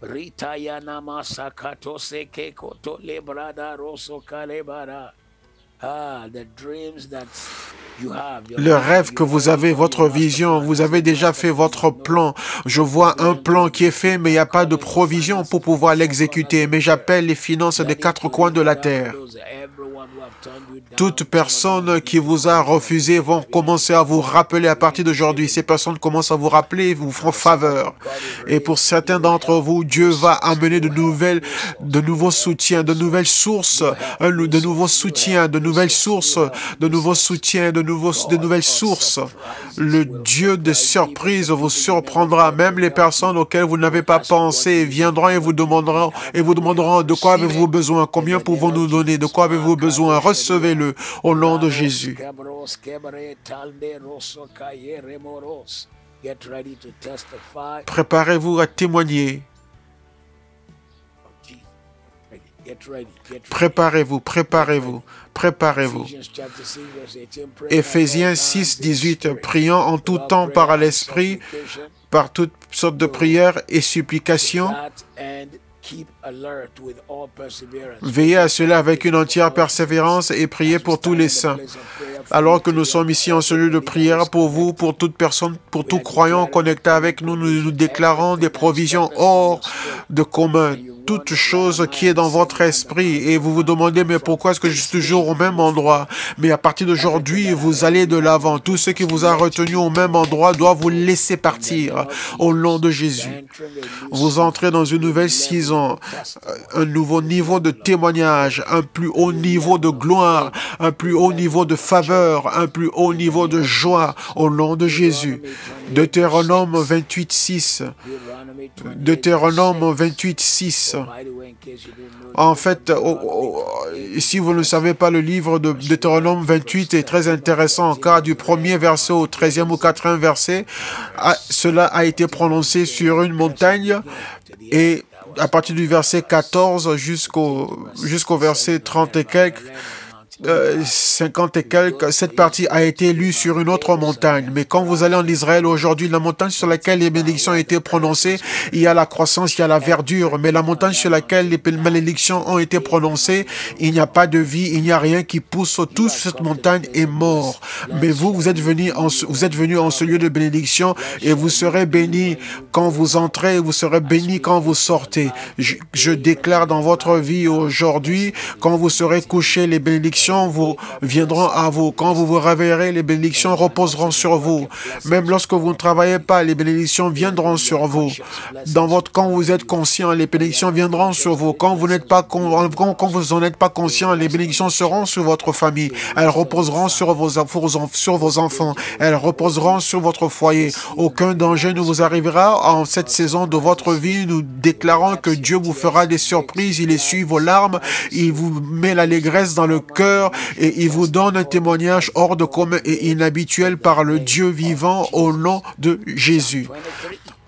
[SPEAKER 1] ritayana masakato seke koto lebrada roso kalebara Le rêve que vous avez, votre vision, vous avez déjà fait votre plan. Je vois un plan qui est fait, mais il n'y a pas de provision pour pouvoir l'exécuter. Mais j'appelle les finances des quatre coins de la terre. Toute personne qui vous a refusé vont commencer à vous rappeler à partir d'aujourd'hui. Ces personnes commencent à vous rappeler et vous feront faveur. Et pour certains d'entre vous, Dieu va amener de nouveaux soutiens, de nouvelles sources, de nouveaux soutiens, de nouvelles sources, de nouveaux soutiens, de nouvelles sources. Le Dieu de surprise vous surprendra. Même les personnes auxquelles vous n'avez pas pensé viendront et vous demanderont de quoi avez-vous besoin, combien pouvons-nous donner, de quoi avez-vous besoin. Recevez-le au nom de Jésus. Préparez-vous à témoigner. Préparez-vous, préparez-vous, préparez-vous. Éphésiens 6, 18. Prions en tout temps par l'Esprit, par toutes sortes de prières et supplications. Veillez à cela avec une entière persévérance et priez pour tous les saints. Alors que nous sommes ici en celui de prière pour vous, pour toute personne, pour tout croyant connecté avec nous, nous déclarons des provisions hors de commun. Toute chose qui est dans votre esprit et vous vous demandez mais pourquoi est-ce que je suis toujours au même endroit? Mais à partir d'aujourd'hui, vous allez de l'avant. Tout ce qui vous a retenu au même endroit doit vous laisser partir au nom de Jésus. Vous entrez dans une nouvelle saison, un nouveau niveau de témoignage, un plus haut niveau de gloire, un plus haut niveau de faveur, un plus haut niveau de joie au nom de Jésus. Deutéronome 28, 6. Deutéronome 28, 6. En fait, si vous ne savez pas, le livre de Deutéronome 28 est très intéressant, car du premier verset au 13e ou 4e verset, cela a été prononcé sur une montagne, et à partir du verset 14 jusqu'au verset 30 et quelques, 50 et quelques, cette partie a été lue sur une autre montagne. Mais quand vous allez en Israël aujourd'hui, la montagne sur laquelle les bénédictions ont été prononcées, il y a la croissance, il y a la verdure. Mais la montagne sur laquelle les malédictions ont été prononcées, il n'y a pas de vie, il n'y a rien qui pousse. Toute cette montagne est morte. Mais vous êtes venus en ce lieu de bénédiction et vous serez bénis quand vous entrez, vous serez bénis quand vous sortez. Je déclare dans votre vie aujourd'hui, quand vous serez couchés, les bénédictions vous viendront à vous. Quand vous vous réveillerez, les bénédictions reposeront sur vous. Même lorsque vous ne travaillez pas, les bénédictions viendront sur vous. Quand vous êtes conscient, les bénédictions viendront sur vous. Quand vous n'êtes pas n'en êtes pas conscient, les bénédictions seront sur votre famille. Elles reposeront sur vos enfants. Elles reposeront sur votre foyer. Aucun danger ne vous arrivera en cette saison de votre vie. Nous déclarons que Dieu vous fera des surprises. Il essuie vos larmes. Il vous met l'allégresse dans le cœur. Et il vous donne un témoignage hors de commun et inhabituel par le Dieu vivant au nom de Jésus.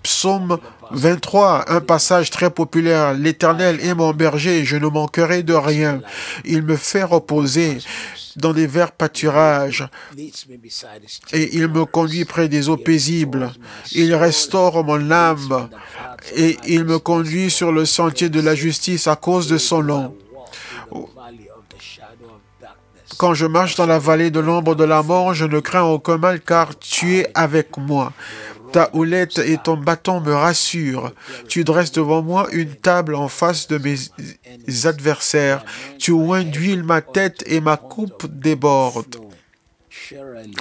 [SPEAKER 1] Psaume 23, un passage très populaire. L'Éternel est mon berger, je ne manquerai de rien. Il me fait reposer dans des verts pâturages et il me conduit près des eaux paisibles. Il restaure mon âme et il me conduit sur le sentier de la justice à cause de son nom. Quand je marche dans la vallée de l'ombre de la mort, je ne crains aucun mal car tu es avec moi. Ta houlette et ton bâton me rassurent. Tu dresses devant moi une table en face de mes adversaires. Tu oins d'huile ma tête et ma coupe déborde.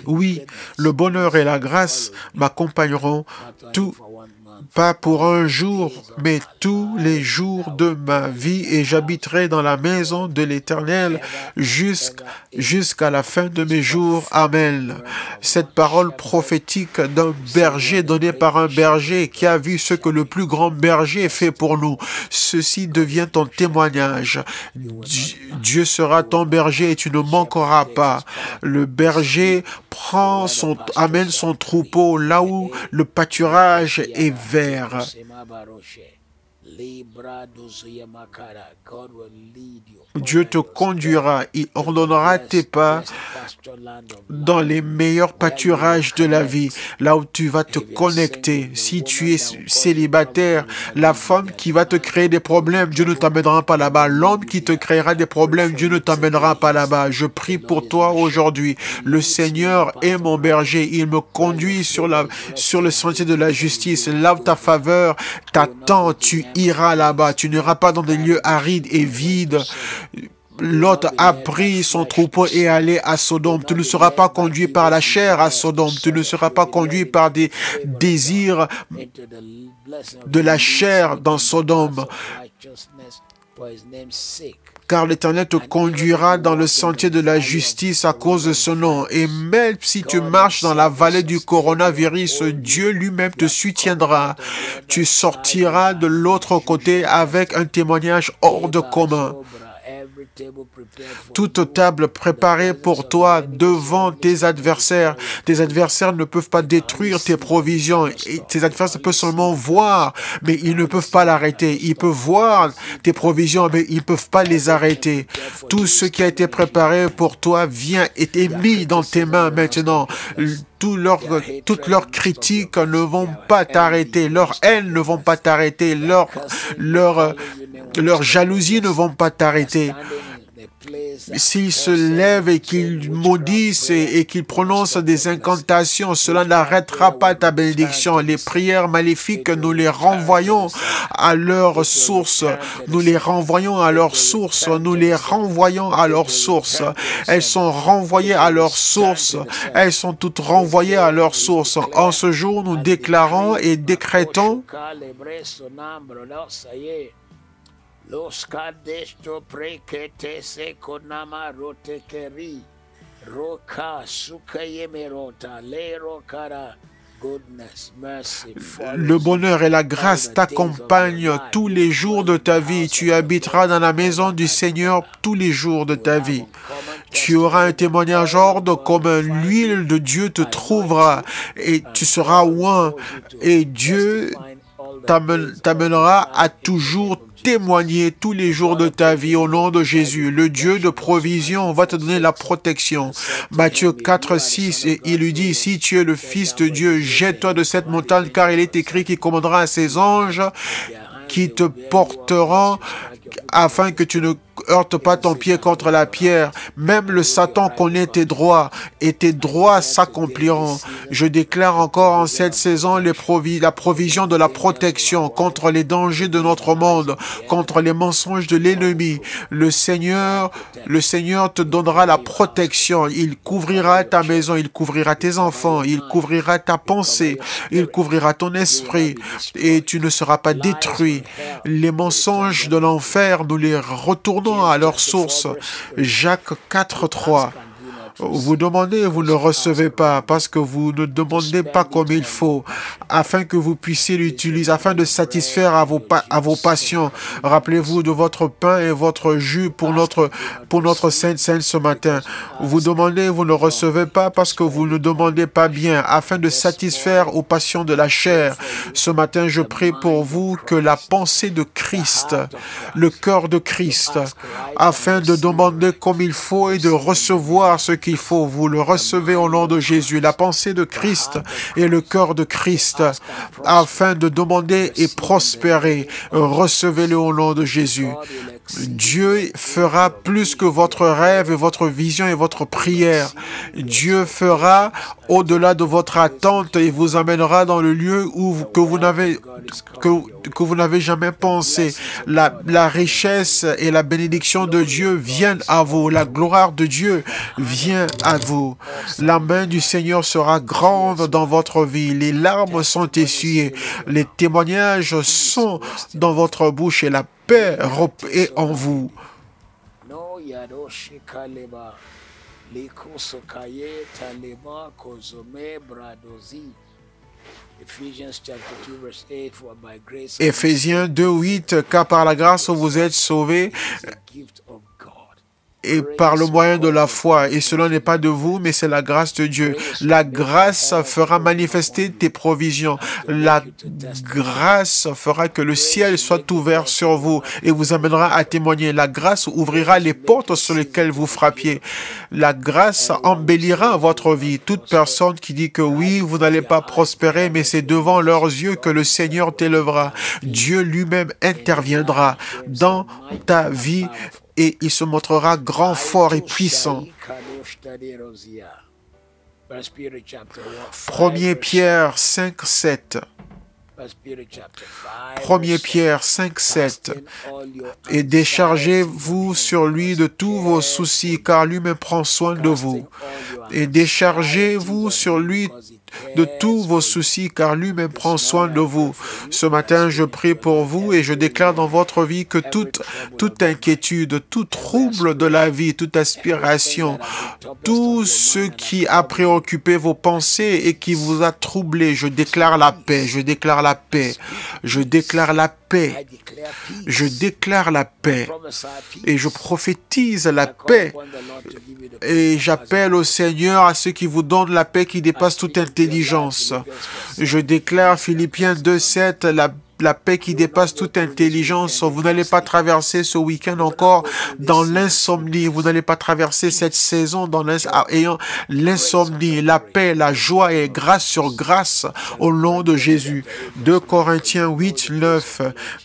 [SPEAKER 1] Oui, le bonheur et la grâce m'accompagneront pas pour un jour, mais tous les jours de ma vie, et j'habiterai dans la maison de l'Éternel jusqu'à la fin de mes jours. Amen. Cette parole prophétique d'un berger donnée par un berger qui a vu ce que le plus grand berger fait pour nous. Ceci devient ton témoignage. Dieu sera ton berger et tu ne manqueras pas. Le berger amène son troupeau là où le pâturage est vert. Dieu te conduira, il ordonnera tes pas dans les meilleurs pâturages de la vie, là où tu vas te connecter. Si tu es célibataire, la femme qui va te créer des problèmes, Dieu ne t'amènera pas là-bas. L'homme qui te créera des problèmes, Dieu ne t'amènera pas là-bas. Je prie pour toi aujourd'hui. Le Seigneur est mon berger. Il me conduit sur le sentier de la justice. Là où ta faveur t'attend, tu iras là-bas. Tu n'iras pas dans des lieux arides et vides. Lot a pris son troupeau et allé à Sodome. Tu ne seras pas conduit par la chair à Sodome. Tu ne seras pas conduit par des désirs de la chair dans Sodome. Car l'Éternel te conduira dans le sentier de la justice à cause de son nom. Et même si tu marches dans la vallée du coronavirus, Dieu lui-même te soutiendra. Tu sortiras de l'autre côté avec un témoignage hors de commun. Toute table préparée pour toi devant tes adversaires. Tes adversaires ne peuvent pas détruire tes provisions. Et tes adversaires peuvent seulement voir, mais ils ne peuvent pas l'arrêter. Ils peuvent voir tes provisions, mais ils ne peuvent pas les arrêter. Tout ce qui a été préparé pour toi vient et est mis dans tes mains maintenant. Toutes leurs critiques ne vont pas t'arrêter. Leur haine ne vont pas t'arrêter. Leur jalousie ne vont pas t'arrêter. S'ils se lèvent et qu'ils maudissent et qu'ils prononcent des incantations, cela n'arrêtera pas ta bénédiction. Les prières maléfiques, nous les renvoyons à leur source. Nous les renvoyons à leur source. Nous les renvoyons à leur source. Elles sont renvoyées à leur source. Elles sont toutes renvoyées à leur source. En ce jour, nous déclarons et décrétons Los cadesto prekete se konama rotekeri roka sukayemerota le rokara. Le bonheur et la grâce t'accompagnent tous les jours de ta vie. Tu habiteras dans la maison du Seigneur tous les jours de ta vie. Tu auras un témoignage hors de commun. L'huile de Dieu te trouvera et tu seras oint. Et Dieu t'amènera à toujours témoigner tous les jours de ta vie au nom de Jésus. Le Dieu de provision va te donner la protection. Matthieu 4, 6, et il lui dit, si tu es le Fils de Dieu, jette-toi de cette montagne, car il est écrit qu'il commandera à ses anges qui te porteront afin que tu ne heurte pas ton pied contre la pierre. Même le Satan connaît tes droits et tes droits s'accompliront. Je déclare encore en cette saison la provision de la protection contre les dangers de notre monde, contre les mensonges de l'ennemi. Le Seigneur te donnera la protection. Il couvrira ta maison, il couvrira tes enfants, il couvrira ta pensée, il couvrira ton esprit et tu ne seras pas détruit. Les mensonges de l'enfer, nous les retournons à leur source. Jacques 4, 3. Vous demandez et vous ne recevez pas parce que vous ne demandez pas comme il faut, afin que vous puissiez l'utiliser, afin de satisfaire à vos passions. Rappelez-vous de votre pain et votre jus pour notre Sainte Seine ce matin. Vous demandez et vous ne recevez pas parce que vous ne demandez pas bien, afin de satisfaire aux passions de la chair. Ce matin, je prie pour vous que la pensée de Christ, le cœur de Christ, afin de demander comme il faut et de recevoir ce qu'il faut. Vous le recevez au nom de Jésus. La pensée de Christ et le cœur de Christ, afin de demander et prospérer. Recevez-le au nom de Jésus. Dieu fera plus que votre rêve et votre vision et votre prière. Dieu fera au-delà de votre attente et vous amènera dans le lieu que vous n'avez jamais pensé. La richesse et la bénédiction de Dieu viennent à vous. La gloire de Dieu vient à vous. La main du Seigneur sera grande dans votre vie. Les larmes sont essuyées. Les témoignages sont dans votre bouche et la paix est en vous. Éphésiens 2, 8, car par la grâce vous êtes sauvés et par le moyen de la foi. Et cela n'est pas de vous, mais c'est la grâce de Dieu. La grâce fera manifester tes provisions. La grâce fera que le ciel soit ouvert sur vous et vous amènera à témoigner. La grâce ouvrira les portes sur lesquelles vous frappiez. La grâce embellira votre vie. Toute personne qui dit que oui, vous n'allez pas prospérer, mais c'est devant leurs yeux que le Seigneur t'élèvera. Dieu lui-même interviendra dans ta vie et il se montrera grand, fort et puissant. 1 Pierre 5, 7. 1 Pierre 5, 7. Et déchargez-vous sur lui de tous vos soucis, car lui-même prend soin de vous. Et déchargez-vous sur lui de tous vos soucis, car lui-même prend soin de vous. Ce matin, je prie pour vous et je déclare dans votre vie que toute inquiétude, tout trouble de la vie, toute aspiration, tout ce qui a préoccupé vos pensées et qui vous a troublé, je déclare la paix, je déclare la paix, je déclare la paix, je déclare la paix et je prophétise la paix et j'appelle au Seigneur à ceux qui vous donnent la paix qui dépasse toute intelligence. Je déclare Philippiens 2:7, la paix qui dépasse toute intelligence. Vous n'allez pas traverser ce week-end encore dans l'insomnie. Vous n'allez pas traverser cette saison ayant l'insomnie. La paix, la joie et grâce sur grâce au nom de Jésus. 2 Corinthiens 8, 9.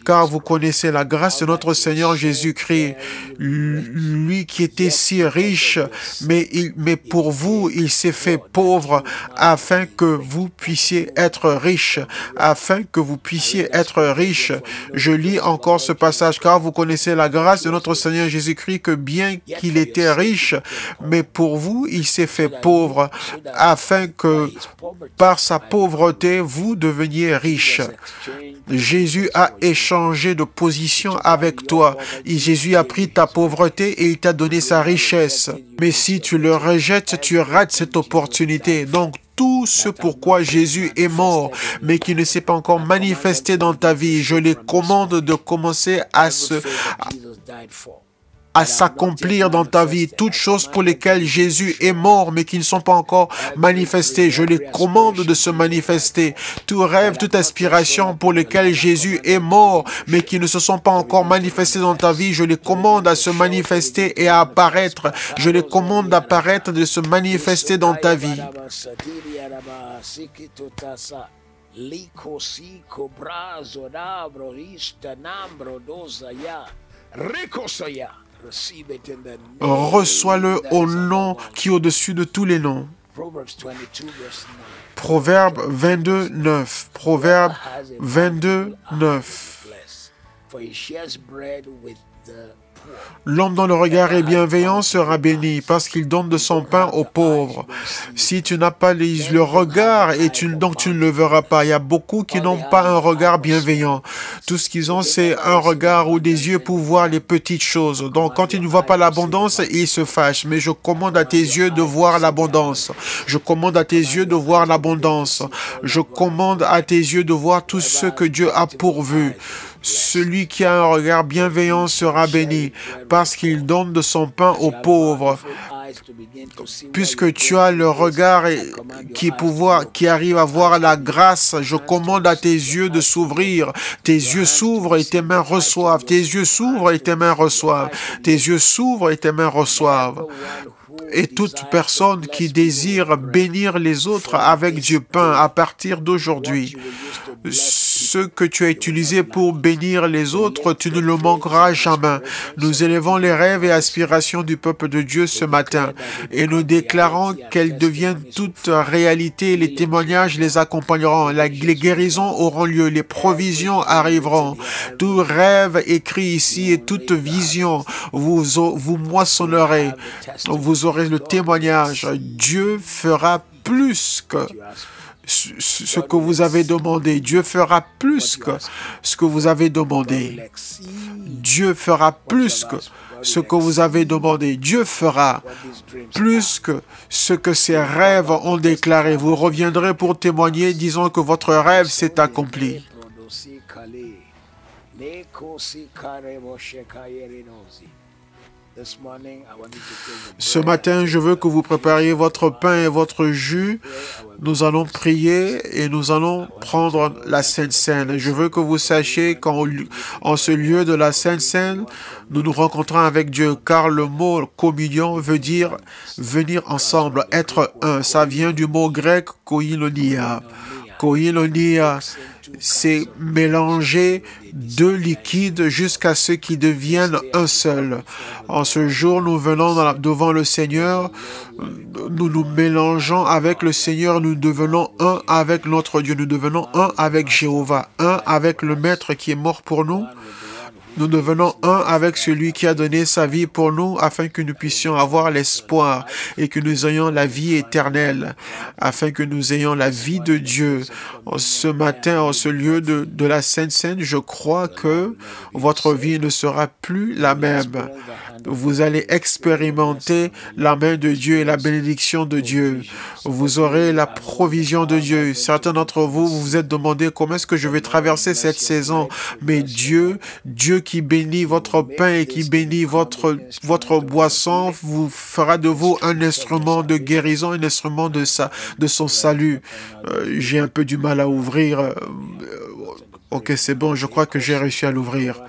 [SPEAKER 1] Car vous connaissez la grâce de notre Seigneur Jésus-Christ, lui qui était si riche, mais pour vous, il s'est fait pauvre afin que vous puissiez être riche, afin que vous puissiez être riche. Je lis encore ce passage, car vous connaissez la grâce de notre Seigneur Jésus-Christ, que bien qu'il était riche, mais pour vous, il s'est fait pauvre, afin que par sa pauvreté, vous deveniez riche. Jésus a échangé de position avec toi. Et Jésus a pris ta pauvreté et il t'a donné sa richesse. Mais si tu le rejettes, tu rates cette opportunité. Donc, tout ce pourquoi Jésus est mort, mais qui ne s'est pas encore manifesté dans ta vie, je les commande de commencer à s'accomplir dans ta vie. Toutes choses pour lesquelles Jésus est mort, mais qui ne sont pas encore manifestées, je les commande de se manifester. Tout rêve, toute aspiration pour lesquelles Jésus est mort, mais qui ne se sont pas encore manifestés dans ta vie, je les commande à se manifester et à apparaître. Je les commande d'apparaître, de se manifester dans ta vie. Reçois-le au nom qui est au-dessus de tous les noms. Proverbe 22, 9. Proverbe 22, 9. L'homme dont le regard est bienveillant sera béni parce qu'il donne de son pain aux pauvres. Si tu n'as pas le regard, donc tu ne le verras pas. Il y a beaucoup qui n'ont pas un regard bienveillant. Tout ce qu'ils ont, c'est un regard ou des yeux pour voir les petites choses. Donc quand ils ne voient pas l'abondance, ils se fâchent. Mais je commande à tes yeux de voir l'abondance. Je commande à tes yeux de voir l'abondance. Je commande à tes yeux de voir tout ce que Dieu a pourvu. Celui qui a un regard bienveillant sera béni, parce qu'il donne de son pain aux pauvres. Puisque tu as le regard qui arrive à voir la grâce, je commande à tes yeux de s'ouvrir. Tes yeux s'ouvrent et tes mains reçoivent. Tes yeux s'ouvrent et tes mains reçoivent. Tes yeux s'ouvrent et tes mains reçoivent. Et toute personne qui désire bénir les autres avec du pain à partir d'aujourd'hui, ce que tu as utilisé pour bénir les autres, tu ne le manqueras jamais. Nous élevons les rêves et aspirations du peuple de Dieu ce matin et nous déclarons qu'elles deviennent toute réalité. Les témoignages les accompagneront, les guérisons auront lieu, les provisions arriveront. Tout rêve écrit ici et toute vision, vous moissonnerez. Vous aurez le témoignage. Dieu fera plus que ce que vous avez demandé. Dieu fera plus que ce que vous avez demandé. Dieu fera plus que ce que vous avez demandé. Dieu fera plus que ce que ces rêves ont déclaré. Vous reviendrez pour témoigner, disant que votre rêve s'est accompli. Ce matin, je veux que vous prépariez votre pain et votre jus. Nous allons prier et nous allons prendre la Sainte Seine. Je veux que vous sachiez qu'en ce lieu de la Sainte Seine, nous nous rencontrons avec Dieu, car le mot communion veut dire venir ensemble, être un. Ça vient du mot grec koinonia. Koinonia, c'est mélanger deux liquides jusqu'à ce qu'ils deviennent un seul. En ce jour, nous venons devant le Seigneur, nous nous mélangeons avec le Seigneur, nous devenons un avec notre Dieu, nous devenons un avec Jéhovah, un avec le Maître qui est mort pour nous. Nous devenons un avec celui qui a donné sa vie pour nous afin que nous puissions avoir l'espoir et que nous ayons la vie éternelle, afin que nous ayons la vie de Dieu. Ce matin, en ce lieu de la Sainte Seine, je crois que votre vie ne sera plus la même. Vous allez expérimenter la main de Dieu et la bénédiction de Dieu. Vous aurez la provision de Dieu. Certains d'entre vous vous êtes demandé comment est-ce que je vais traverser cette saison. Mais Dieu qui bénit votre pain et qui bénit votre boisson, vous fera de vous un instrument de guérison, un instrument de son salut. J'ai un peu du mal à ouvrir. Ok, c'est bon, je crois que j'ai réussi à l'ouvrir.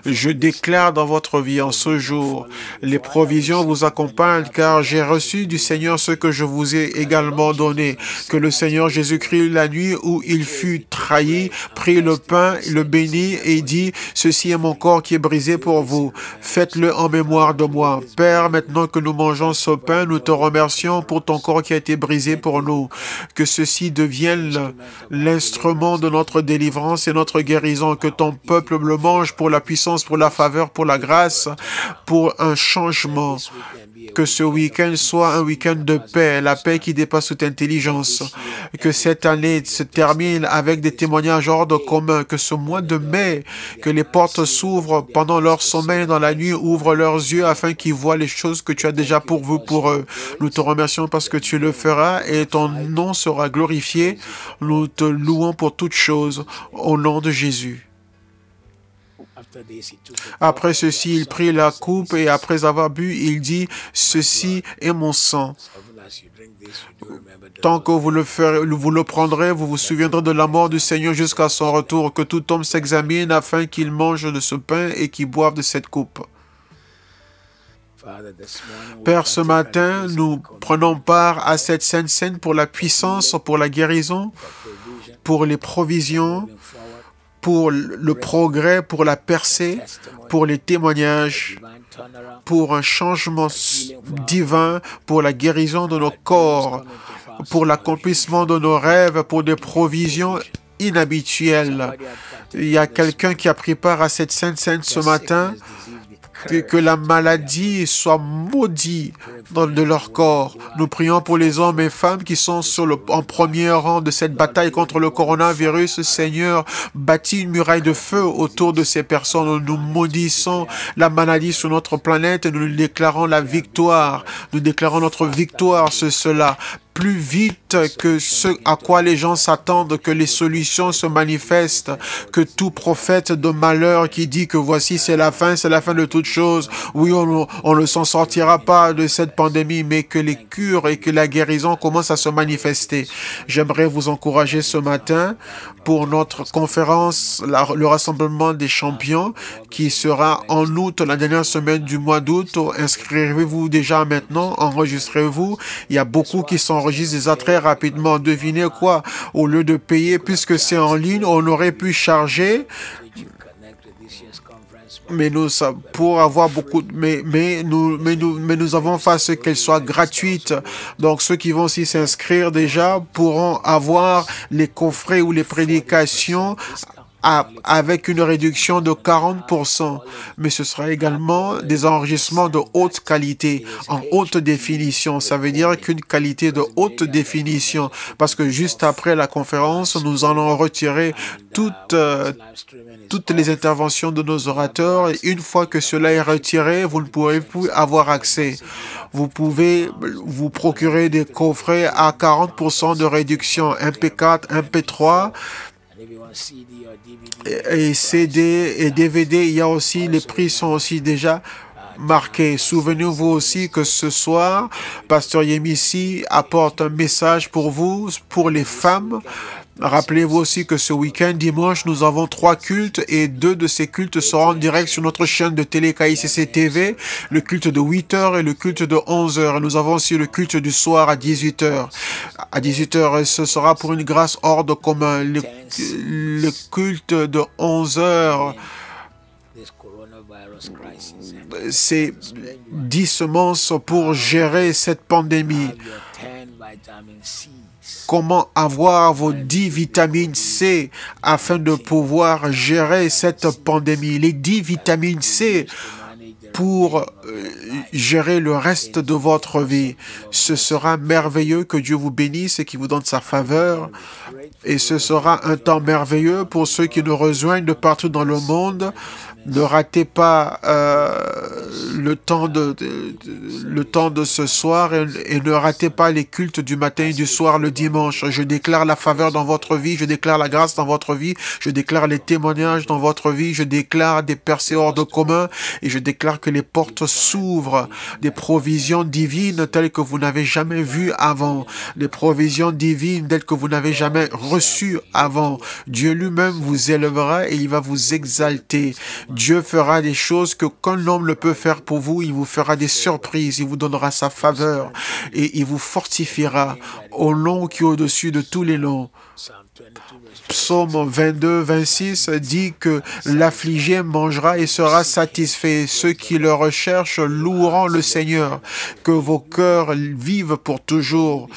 [SPEAKER 1] Je déclare dans votre vie en ce jour, les provisions vous accompagnent car j'ai reçu du Seigneur ce que je vous ai également donné. Que le Seigneur Jésus-Christ, la nuit où il fut trahi, prit le pain, le bénit et dit, « Ceci est mon corps qui est brisé pour vous. Faites-le en mémoire de moi. » Père, maintenant que nous mangeons ce pain, nous te remercions pour ton corps qui a été brisé pour nous. Que ceci devienne l'instrument de notre délivrance et notre guérison. Que ton peuple le mange pour la puissance, pour la faveur, pour la grâce, pour un changement. Que ce week-end soit un week-end de paix, la paix qui dépasse toute intelligence. Que cette année se termine avec des témoignages hors de commun. Que ce mois de mai, que les portes s'ouvrent pendant leur sommeil dans la nuit, ouvrent leurs yeux afin qu'ils voient les choses que tu as déjà pourvues pour eux. Nous te remercions parce que tu le feras et ton nom sera glorifié. Nous te louons pour toutes choses au nom de Jésus. Après ceci, il prit la coupe et après avoir bu, il dit, « Ceci est mon sang. » Tant que vous le prendrez, vous vous souviendrez de la mort du Seigneur jusqu'à son retour. Que tout homme s'examine afin qu'il mange de ce pain et qu'il boive de cette coupe. Père, ce matin, nous prenons part à cette Sainte Seine pour la puissance, pour la guérison, pour les provisions, pour le progrès, pour la percée, pour les témoignages, pour un changement divin, pour la guérison de nos corps, pour l'accomplissement de nos rêves, pour des provisions inhabituelles. Il y a quelqu'un qui a pris part à cette Sainte Seine ce matin. Que la maladie soit maudite de leur corps. Nous prions pour les hommes et femmes qui sont en premier rang de cette bataille contre le coronavirus. Seigneur, bâtis une muraille de feu autour de ces personnes. Nous maudissons la maladie sur notre planète et nous déclarons la victoire. Nous déclarons notre victoire sur cela. Plus vite que ce à quoi les gens s'attendent, que les solutions se manifestent, que tout prophète de malheur qui dit que voici c'est la fin de toutes choses. Oui, on ne s'en sortira pas de cette pandémie, mais que les cures et que la guérison commencent à se manifester. J'aimerais vous encourager ce matin pour notre conférence, le rassemblement des champions qui sera en août, la dernière semaine du mois d'août. Inscrivez-vous déjà maintenant, enregistrez-vous. Il y a beaucoup qui s'enregistrent déjà très rapidement. Devinez quoi? Au lieu de payer, puisque c'est en ligne, on aurait pu charger. Mais nous, pour avoir beaucoup, mais nous avons fait ce qu'elle soit gratuite. Donc, ceux qui vont aussi s'inscrire déjà pourront avoir les coffrets ou les prédications avec une réduction de 40%. Mais ce sera également des enregistrements de haute qualité, en haute définition. Ça veut dire qu'une qualité de haute définition. Parce que juste après la conférence, nous allons retirer toutes les interventions de nos orateurs. Et une fois que cela est retiré, vous ne pourrez plus avoir accès. Vous pouvez vous procurer des coffrets à 40% de réduction, MP4, MP3. Et CD et DVD, il y a aussi, les prix sont aussi déjà marqués. Souvenez-vous aussi que ce soir, Pasteur Yemissi apporte un message pour vous, pour les femmes. Rappelez-vous aussi que ce week-end, dimanche, nous avons 3 cultes et 2 de ces cultes seront en direct sur notre chaîne de télé KICC TV, le culte de 8h et le culte de 11h. Nous avons aussi le culte du soir à 18h. À 18h, ce sera pour une grâce hors de commun. Le culte de 11h, c'est 10 semences pour gérer cette pandémie. Comment avoir vos 10 vitamines C afin de pouvoir gérer cette pandémie. Les 10 vitamines C pour gérer le reste de votre vie. Ce sera merveilleux, que Dieu vous bénisse et qu'il vous donne sa faveur. Et ce sera un temps merveilleux pour ceux qui nous rejoignent de partout dans le monde. Ne ratez pas le temps de ce soir et ne ratez pas les cultes du matin et du soir le dimanche. Je déclare la faveur dans votre vie, je déclare la grâce dans votre vie, je déclare les témoignages dans votre vie, je déclare des percées hors de commun et je déclare que les portes s'ouvrent, des provisions divines telles que vous n'avez jamais vues avant, des provisions divines telles que vous n'avez jamais reçues avant. Dieu lui-même vous élèvera et il va vous exalter. Dieu fera des choses qu'aucun homme ne peut faire pour vous. Il vous fera des surprises. Il vous donnera sa faveur et il vous fortifiera au nom qui est au-dessus de tous les noms. Psaume 22, 26 dit que l'affligé mangera et sera satisfait. Ceux qui le recherchent loueront le Seigneur. Que vos cœurs vivent pour toujours.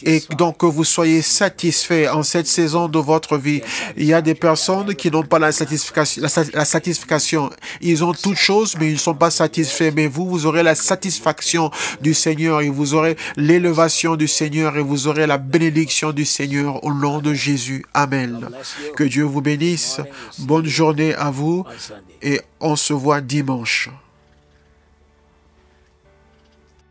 [SPEAKER 1] Et donc que vous soyez satisfaits en cette saison de votre vie. Il y a des personnes qui n'ont pas la satisfaction. Ils ont toutes choses, mais ils ne sont pas satisfaits. Mais vous, vous aurez la satisfaction du Seigneur et vous aurez l'élévation du Seigneur et vous aurez la bénédiction du Seigneur au nom de Jésus. Amen. Que Dieu vous bénisse. Bonne journée à vous et on se voit dimanche.